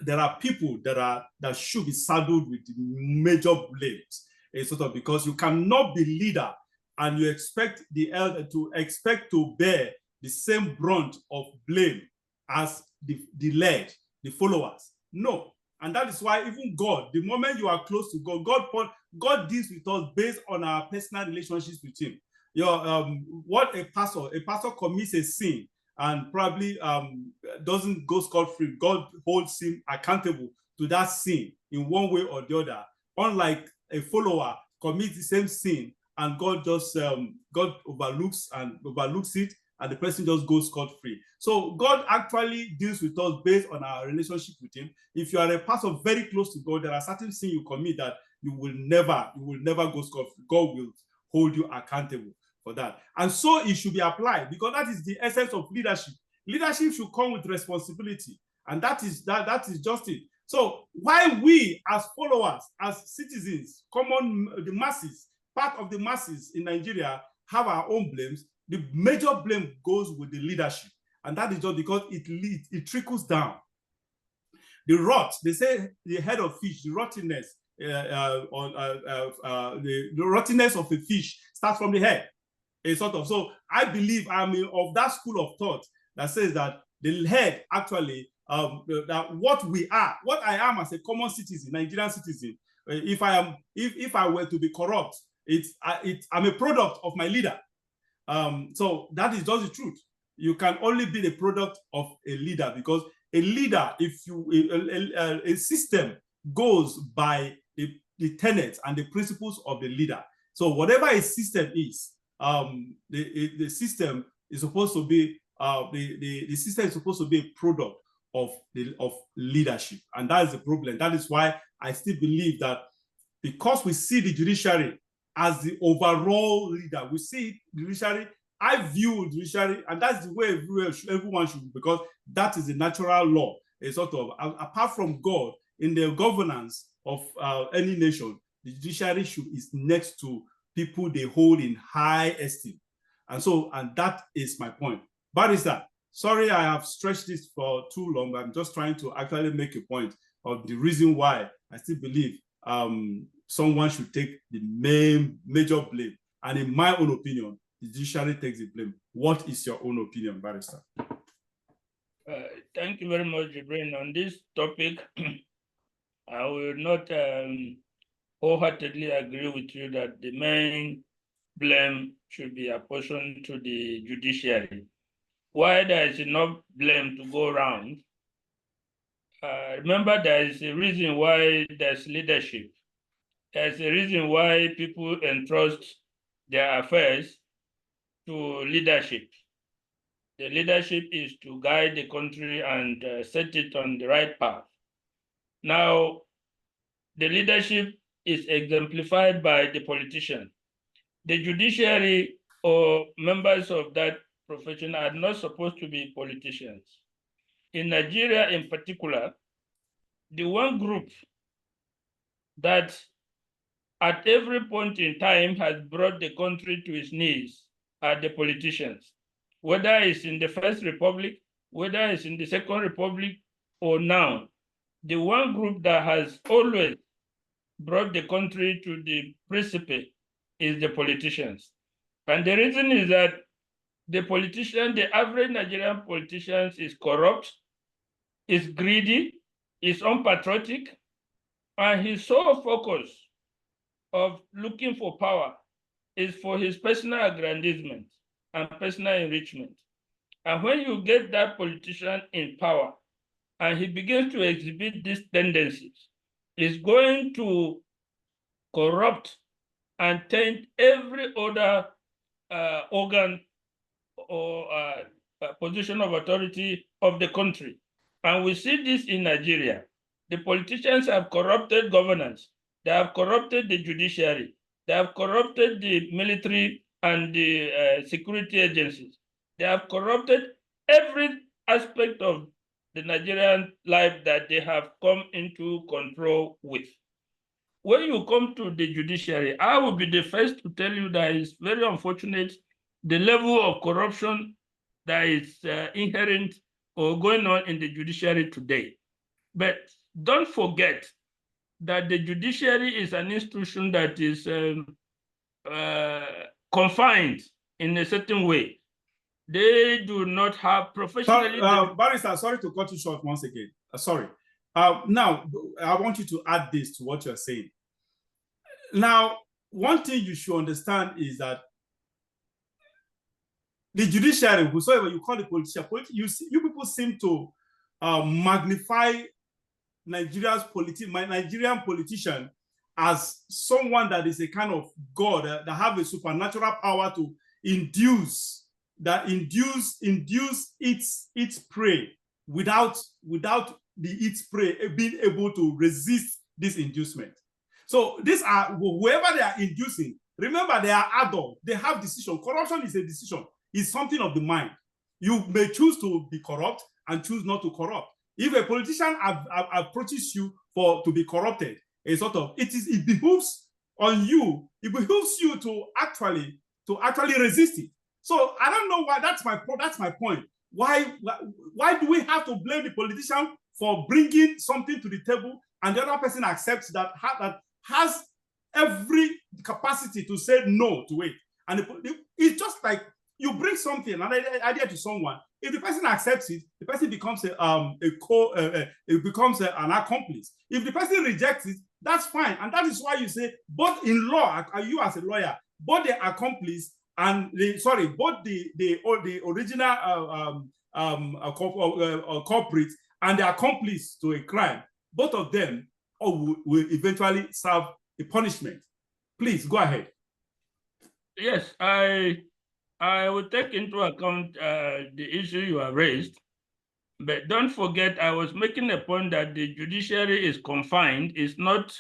Speaker 1: There are people that should be saddled with major blames, sort of, because you cannot be leader and you expect the elder to bear the same brunt of blame as the led, the followers. No. And that is why even God, the moment you are close to God, God deals with us based on our personal relationships with him. What a pastor commits a sin and probably doesn't go scot-free. God holds him accountable to that sin in one way or the other. Unlike a follower commits the same sin and God just God overlooks it, and the person just goes scot-free. So God actually deals with us based on our relationship with him. If you are a pastor very close to God, there are certain sins you commit that you will never go scot-free. God will hold you accountable for that. And so it should be applied, because that is the essence of leadership. Leadership should come with responsibility, and that is just it. So why we as followers, as citizens, the masses, part of the masses in Nigeria have our own blames, the major blame goes with the leadership. And that is just because it trickles down. The rot, they say the head of fish, the rottenness, the rottenness of a fish starts from the head. So I believe I'm of that school of thought that says that the head actually, that what I am as a common citizen, Nigerian citizen, if I were to be corrupt, I'm a product of my leader. So that is just the truth. You can only be the product of a leader, because a leader, a system goes by the tenets and the principles of the leader. So whatever a system is, the system is supposed to be the system is supposed to be a product of leadership, and that is the problem. That is why I still believe that, because we see the judiciary as the overall leader, we see the judiciary. I view the judiciary, and that's the way everyone should, because that is the natural law. A sort of, apart from God, in the governance of any nation, the judiciary is next to people they hold in high esteem. And that is my point. Barrister, sorry I have stretched this for too long, but I'm just trying to actually make a point of the reason why I still believe someone should take the major blame. And in my own opinion, the judiciary takes the blame. What is your own opinion, Barrister?
Speaker 2: Thank you very much, Jibril. On this topic, I will not wholeheartedly agree with you that the main blame should be apportioned to the judiciary. Why there is enough blame to go around? Remember, there is a reason why there's leadership. There's a reason why people entrust their affairs to leadership. The leadership is to guide the country and set it on the right path. Now, the leadership is exemplified by the politician. The judiciary or members of that profession are not supposed to be politicians. In Nigeria in particular, the one group that at every point in time has brought the country to its knees are the politicians. Whether it's in the First Republic, whether it's in the Second Republic, or now, the one group that has always brought the country to the precipice is the politicians. And the reason is that the average Nigerian politician is corrupt, is greedy, is unpatriotic, and his sole focus of looking for power is for his personal aggrandizement and personal enrichment. And when you get that politician in power and he begins to exhibit these tendencies, it's going to corrupt and taint every other organ or position of authority of the country. And we see this in Nigeria. The politicians have corrupted governance. They have corrupted the judiciary. They have corrupted the military and the security agencies. They have corrupted every aspect of the Nigerian life that they have come into control with. When you come to the judiciary, I will be the first to tell you that it's very unfortunate the level of corruption that is inherent or going on in the judiciary today. But don't forget that the judiciary is an institution that is confined in a certain way. They do not have professionally...
Speaker 1: Barrister, sorry to cut you short once again. Sorry. Now, I want you to add this to what you're saying. Now, one thing you should understand is that the judiciary, whosoever you call the politician, you people seem to magnify Nigerian politician as someone that is a kind of God that have a supernatural power to induce its prey without the its prey being able to resist this inducement. So these are whoever they are inducing. Remember, they are adult. They have decision. Corruption is a decision. It's something of the mind. You may choose to be corrupt and choose not to corrupt. If a politician approaches you to be corrupted, it behooves on you. It behooves you to actually resist it. So I don't know why. That's my point. Why do we have to blame the politician for bringing something to the table and the other person accepts that has every capacity to say no to it? And it's just like you bring something, an idea to someone. If the person accepts it, the person becomes an accomplice. If the person rejects it, that's fine. And that is why you say, both in law, you as a lawyer, both the accomplice and both the original culprit and the accomplice to a crime, both of them will eventually serve a punishment. Please go ahead.
Speaker 2: Yes, I will take into account the issue you have raised, but don't forget I was making a point that the judiciary is confined, is not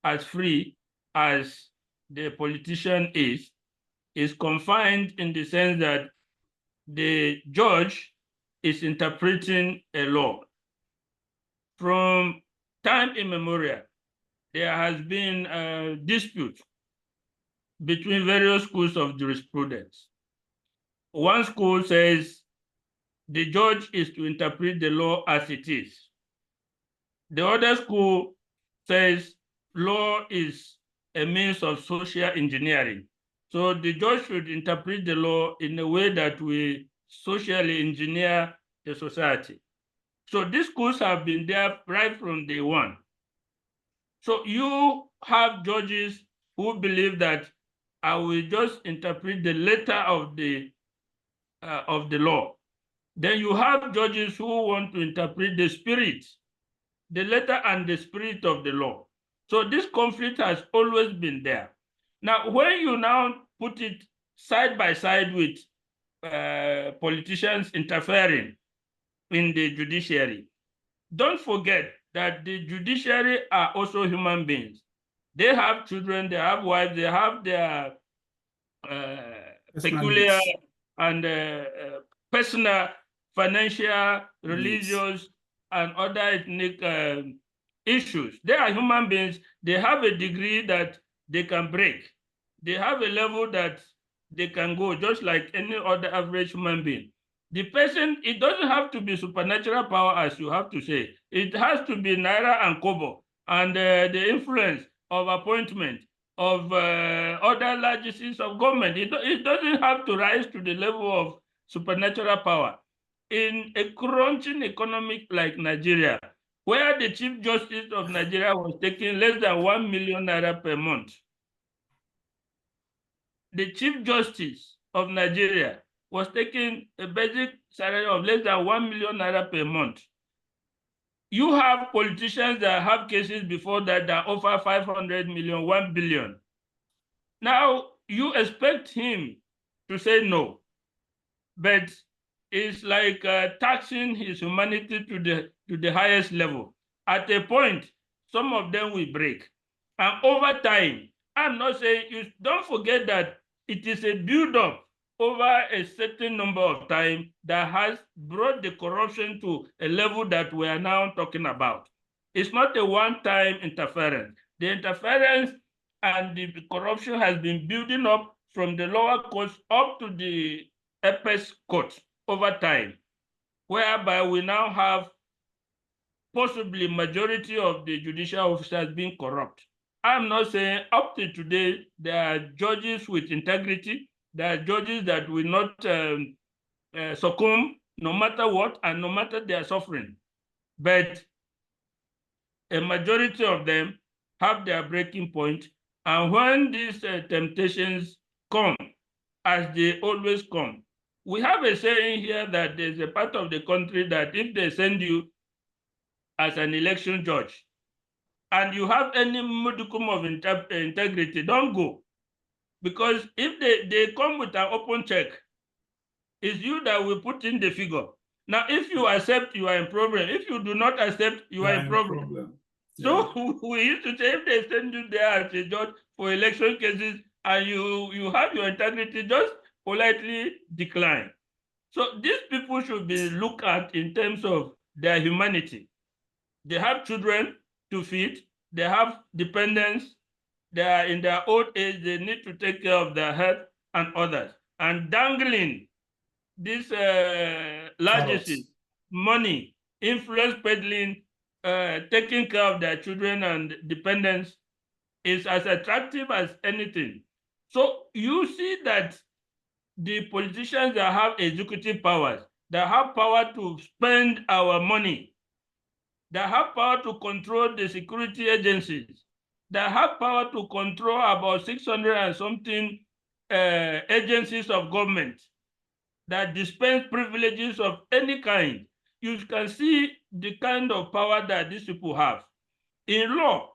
Speaker 2: as free as the politician is confined in the sense that the judge is interpreting a law. From time immemorial, there has been a dispute between various schools of jurisprudence. One school says the judge is to interpret the law as it is. The other school says law is a means of social engineering. So the judge should interpret the law in a way that we socially engineer the society. So these schools have been there right from day one. So you have judges who believe that I will just interpret the letter of the law. Then you have judges who want to interpret the spirit, the letter and the spirit of the law. So this conflict has always been there. Now, when you now put it side by side with politicians interfering in the judiciary, don't forget that the judiciary are also human beings. They have children, they have wives, they have their peculiar and personal, financial, religious, and other ethnic issues. They are human beings. They have a degree that they can break. They have a level that they can go, just like any other average human being. The person, it doesn't have to be supernatural power, as you have to say. It has to be naira and kobo, and the influence of appointment of other largesses of government. It doesn't have to rise to the level of supernatural power. In a crunching economy like Nigeria, where the Chief Justice of Nigeria was taking less than 1 million naira per month, the Chief Justice of Nigeria was taking a basic salary of less than 1 million naira per month. You have politicians that have cases before that offer 500 million, 1 billion. Now, you expect him to say no, but it's like taxing his humanity to the highest level. At a point, some of them will break. And over time, I'm not saying, don't forget that it is a build-up over a certain number of time that has brought the corruption to a level that we are now talking about. It's not a one-time interference. The interference and the corruption has been building up from the lower courts up to the apex court over time, whereby we now have possibly majority of the judicial officers being corrupt. I'm not saying up to today there are judges with integrity, there are judges that will not succumb no matter what and no matter their suffering. But a majority of them have their breaking point. And when these temptations come, as they always come, we have a saying here that there's a part of the country that if they send you as an election judge and you have any modicum of integrity, don't go. Because if they come with an open check, it's you that will put in the figure. Now, if you accept, you are in problem. If you do not accept, you are in problem. So we used to say if they send you there as a judge for election cases and you have your integrity, just politely decline. So these people should be looked at in terms of their humanity. They have children to feed, they have dependents, they are in their old age, they need to take care of their health and others. And dangling these largesses, money, influence peddling, taking care of their children and dependents is as attractive as anything. So you see that the politicians that have executive powers, that have power to spend our money, that have power to control the security agencies, that have power to control about 600 and something agencies of government, that dispense privileges of any kind, you can see the kind of power that these people have. In law,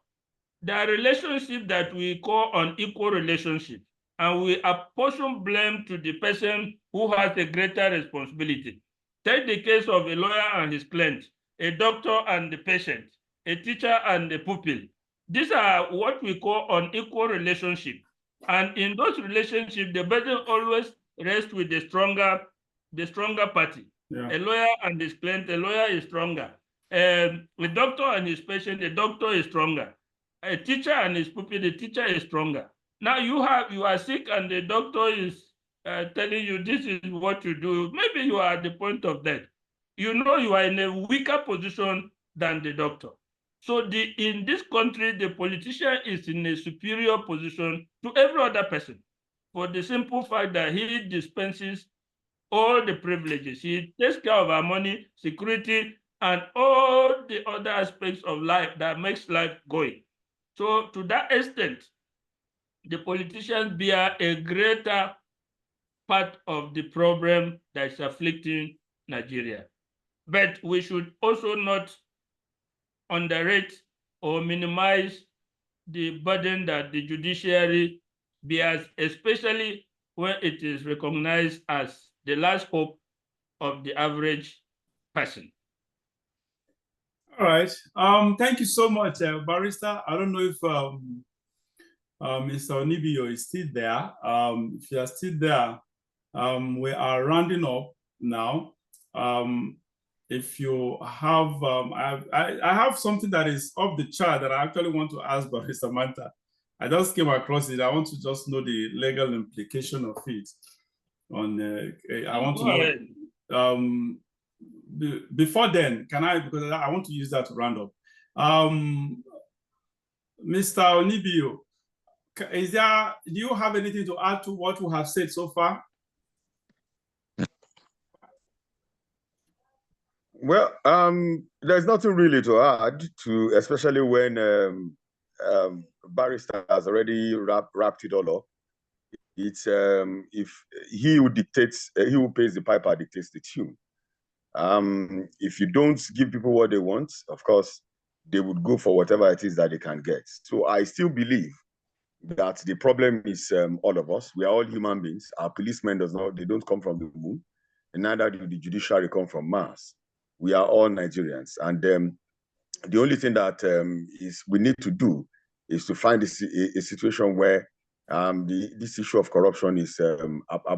Speaker 2: there are relationships that we call unequal relationships, and we apportion blame to the person who has a greater responsibility. Take the case of a lawyer and his client, a doctor and the patient, a teacher and the pupil. These are what we call unequal relationships. And in those relationships, the burden always rests with the stronger party. Yeah. A lawyer and his client, a lawyer is stronger. A doctor and his patient, the doctor is stronger. A teacher and his pupil, the teacher is stronger. Now you are sick and the doctor is telling you this is what you do. Maybe you are at the point of death. You know you are in a weaker position than the doctor. So in this country, the politician is in a superior position to every other person for the simple fact that he dispenses all the privileges. He takes care of our money, security, and all the other aspects of life that makes life going. So to that extent, the politicians bear a greater part of the problem that is afflicting Nigeria. But we should also not underrate or minimize the burden that the judiciary bears, especially when it is recognized as the last hope of the average person.
Speaker 1: All right. Thank you so much, Barrister. I don't know if Mr. Onibio is still there. If you are still there, we are rounding up now. If you have, I have something that is off the chart that I actually want to ask Barrister Manta. I just came across it. I want to just know the legal implication of it. I want to know. Before then, can I? Because I want to use that to round up. Mr. Onibio, do you have anything to add to what we have said so far?
Speaker 3: Well, there's nothing really to add to, especially when Barrister has already wrapped it all up. It's if he who dictates, he who pays the piper dictates the tune. If you don't give people what they want, of course, they would go for whatever it is that they can get. So I still believe that the problem is all of us. We are all human beings. Our policemen they don't come from the moon, and neither do the judiciary come from Mars. We are all Nigerians, and the only thing that is we need to do is to find a situation where this issue of corruption is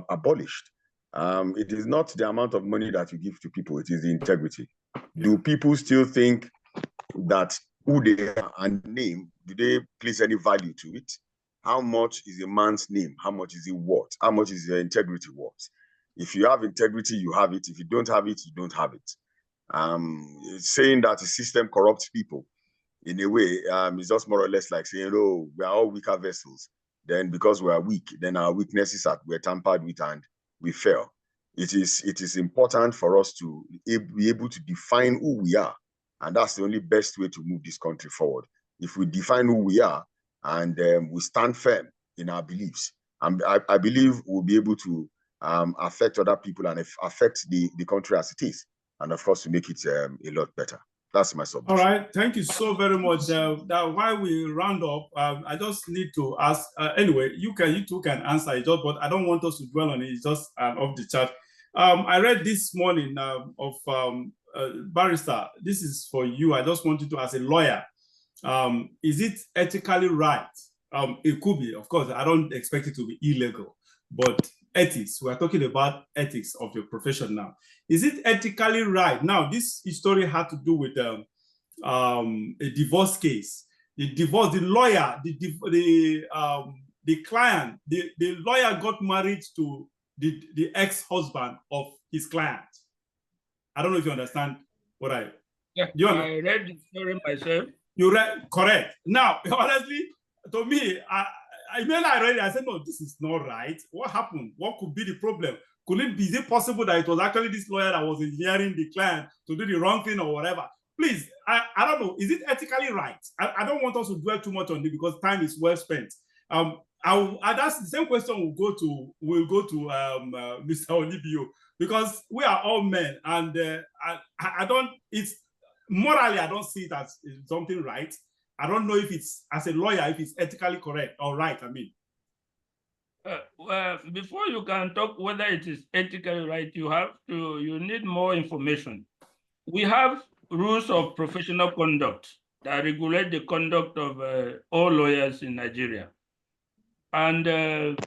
Speaker 3: abolished. It is not the amount of money that you give to people, it is the integrity. Do people still think that who they are and name, do they place any value to it? How much is a man's name? How much is it worth? How much is your integrity worth? If you have integrity, you have it. If you don't have it, you don't have it. Saying that the system corrupts people in a way is just more or less like saying, oh, we are all weaker vessels. Then because we are weak, then our weaknesses were tampered with and we fail. It is important for us to be able to define who we are. And that's the only best way to move this country forward. If we define who we are and we stand firm in our beliefs, I believe we'll be able to affect other people and affect the country as it is. And of course, to make it a lot better. That's my submission.
Speaker 1: All right, thank you so very much. While we round up, I just need to ask. Anyway, you two can answer it, but I don't want us to dwell on it. It's just off the chart. I read this morning of Barrister. This is for you. I just want you to, as a lawyer, is it ethically right? It could be, of course. I don't expect it to be illegal, but ethics. We are talking about ethics of your profession now. Is it ethically right? Now, this story had to do with a divorce case. The lawyer, the client, the lawyer got married to the ex-husband of his client. I don't know if you understand what I...
Speaker 2: Yeah, I read the story myself.
Speaker 1: You read, correct. Now, honestly, to me, I read it, I said, no, this is not right. What happened? What could be the problem? Is it possible that it was actually this lawyer that was engineering the client to do the wrong thing or whatever? Please, I don't know. Is it ethically right? I don't want us to dwell too much on it because time is well spent. That's the same question we'll go to Mr. Onibio, because we are all men, and morally, I don't see it as something right. I don't know if it's, as a lawyer, if it's ethically correct or right, I mean.
Speaker 2: Well, before you can talk whether it is ethically right, you need more information. We have rules of professional conduct that regulate the conduct of all lawyers in Nigeria. And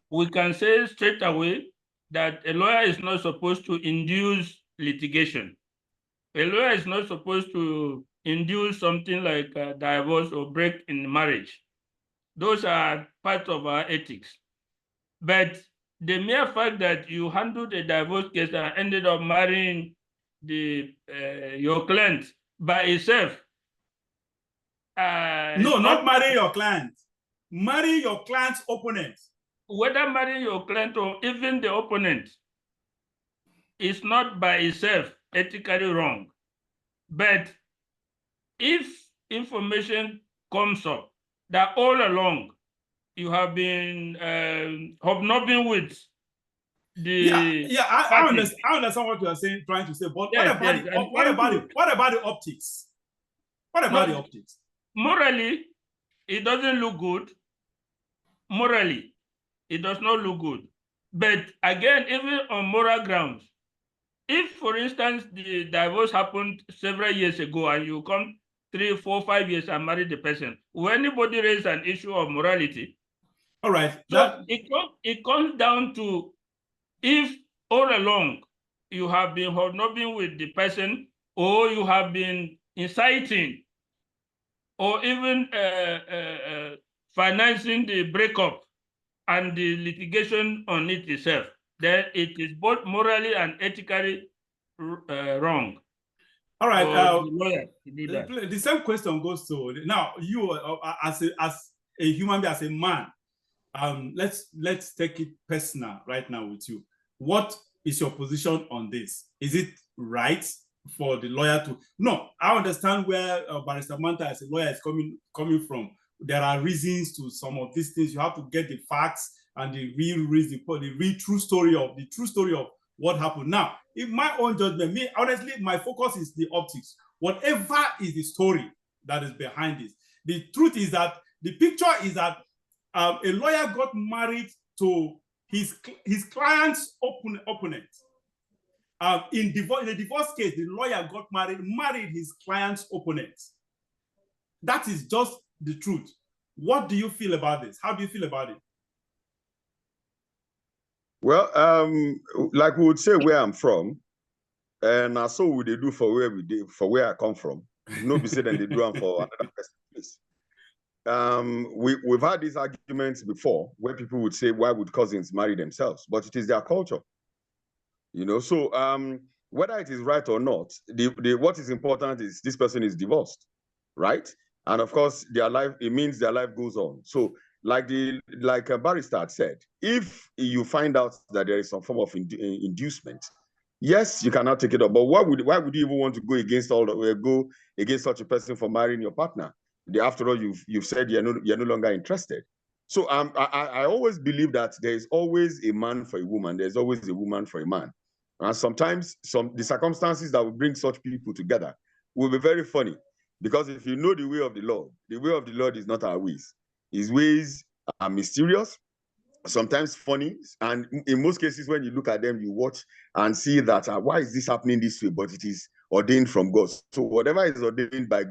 Speaker 2: we can say straight away that a lawyer is not supposed to induce litigation. A lawyer is not supposed to induce something like divorce or break in marriage. Those are part of our ethics. But the mere fact that you handled a divorce case and ended up marrying your client by itself.
Speaker 1: No, not marry your client. Marry your client's opponent.
Speaker 2: Whether marrying your client or even the opponent is not by itself ethically wrong. But if information comes up that all along you have been hobnobbing with the
Speaker 1: I understand what you are saying, trying to say, but yes, what about the optics? What about the optics?
Speaker 2: Morally, it doesn't look good. Morally, it does not look good. But again, even on moral grounds, if, for instance, the divorce happened several years ago and you come 3, 4, 5 years and marry the person. Will anybody raise an issue of morality?
Speaker 1: All right.
Speaker 2: So it comes down to if all along you have been hobnobbing with the person, or you have been inciting, or even financing the breakup and the litigation on it itself, then it is both morally and ethically wrong.
Speaker 1: All right.
Speaker 2: The lawyer to do that.
Speaker 1: The same question goes to now you as a human being, as a man. Let's take it personal right now with you. What is your position on this? Is it right for the lawyer to? No, I understand where Barrister Manta as a lawyer is coming from. There are reasons to some of these things. You have to get the facts and the real reason, the real true story of what happened. Now, in my own judgment, honestly, my focus is the optics. Whatever is the story that is behind this, the truth is that the picture is that a lawyer got married to his client's opponent. In the divorce case, the lawyer got married his client's opponent. That is just the truth. What do you feel about this? How do you feel about it?
Speaker 3: Well, like we would say where I'm from, and so would they do for where I come from. Nobody said that they do them for another person's place. We've had these arguments before where people would say, why would cousins marry themselves? But it is their culture. You know, so whether it is right or not, what is important is this person is divorced, right? And of course, it means their life goes on. So like a barrister had said, if you find out that there is some form of inducement, yes, you cannot take it up. But why would you even want to go against such a person for marrying your partner? After all, you've said you're no longer interested. So I always believe that there is always a man for a woman. There's always a woman for a man. And sometimes the circumstances that will bring such people together will be very funny. Because if you know the way of the Lord is not our ways. His ways are mysterious, sometimes funny, and in most cases, when you look at them, you watch and see that why is this happening this way? But it is ordained from God. So whatever is ordained by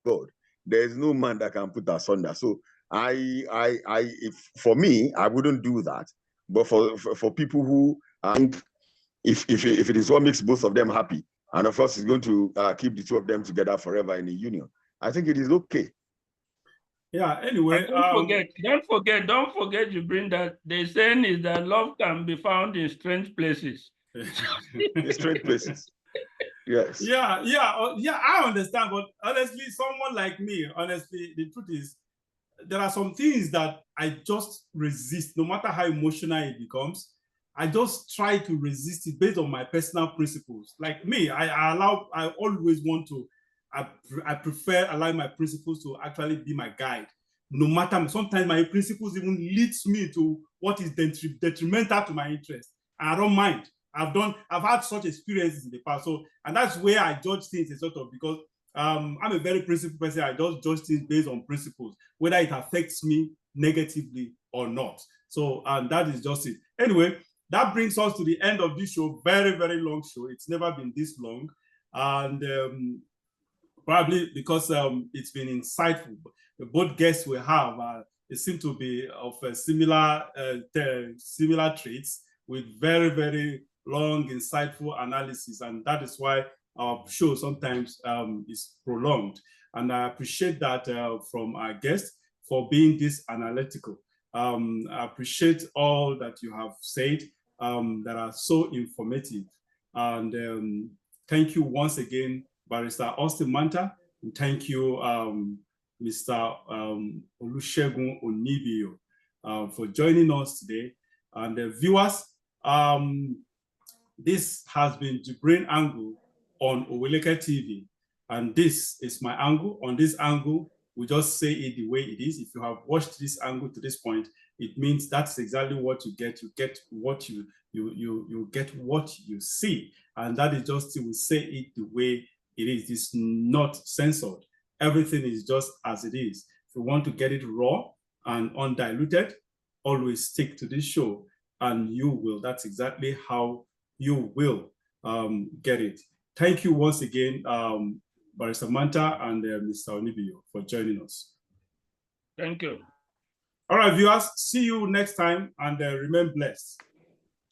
Speaker 3: God, there is no man that can put asunder. So for me, I wouldn't do that. But for people who if it is what makes both of them happy, and of course, it's going to keep the two of them together forever in a union, I think it is okay.
Speaker 1: Yeah, anyway.
Speaker 2: Don't forget you bring that. The saying is that love can be found in strange places.
Speaker 3: In strange places. Yes.
Speaker 1: Yeah, I understand. But honestly, someone like me, the truth is, there are some things that I just resist, no matter how emotional it becomes. I just try to resist it based on my personal principles. Like me, I always want to, I prefer allowing my principles to actually be my guide. No matter, sometimes my principles even leads me to what is detrimental to my interest. And I don't mind. I've had such experiences in the past. So, and that's where I judge things because I'm a very principled person. I just judge things based on principles, whether it affects me negatively or not. So, and that is just it. Anyway, that brings us to the end of this show. Very, very long show. It's never been this long. And probably because it's been insightful. Both guests we have, they seem to be of similar traits with very, very long, insightful analysis. And that is why our show sometimes is prolonged. And I appreciate that from our guests for being this analytical. I appreciate all that you have said that are so informative. And thank you once again, Barrister Austin Manta. And thank you, Mr. Olusegun Onibio, for joining us today. And viewers, this has been The Brain Angle on Oweleke TV. And this is my angle. On this angle, we just say it the way it is. If you have watched this angle to this point, it means that's exactly what you get. You get what you get what you see. And that is just, we say it the way it is. It's not censored. Everything is just as it is. If you want to get it raw and undiluted, always stick to this show and you will. That's exactly how you will get it. Thank you once again, Barrister Manta and Mr. Onibio for joining us.
Speaker 2: Thank you.
Speaker 1: All right, viewers, see you next time and remain blessed.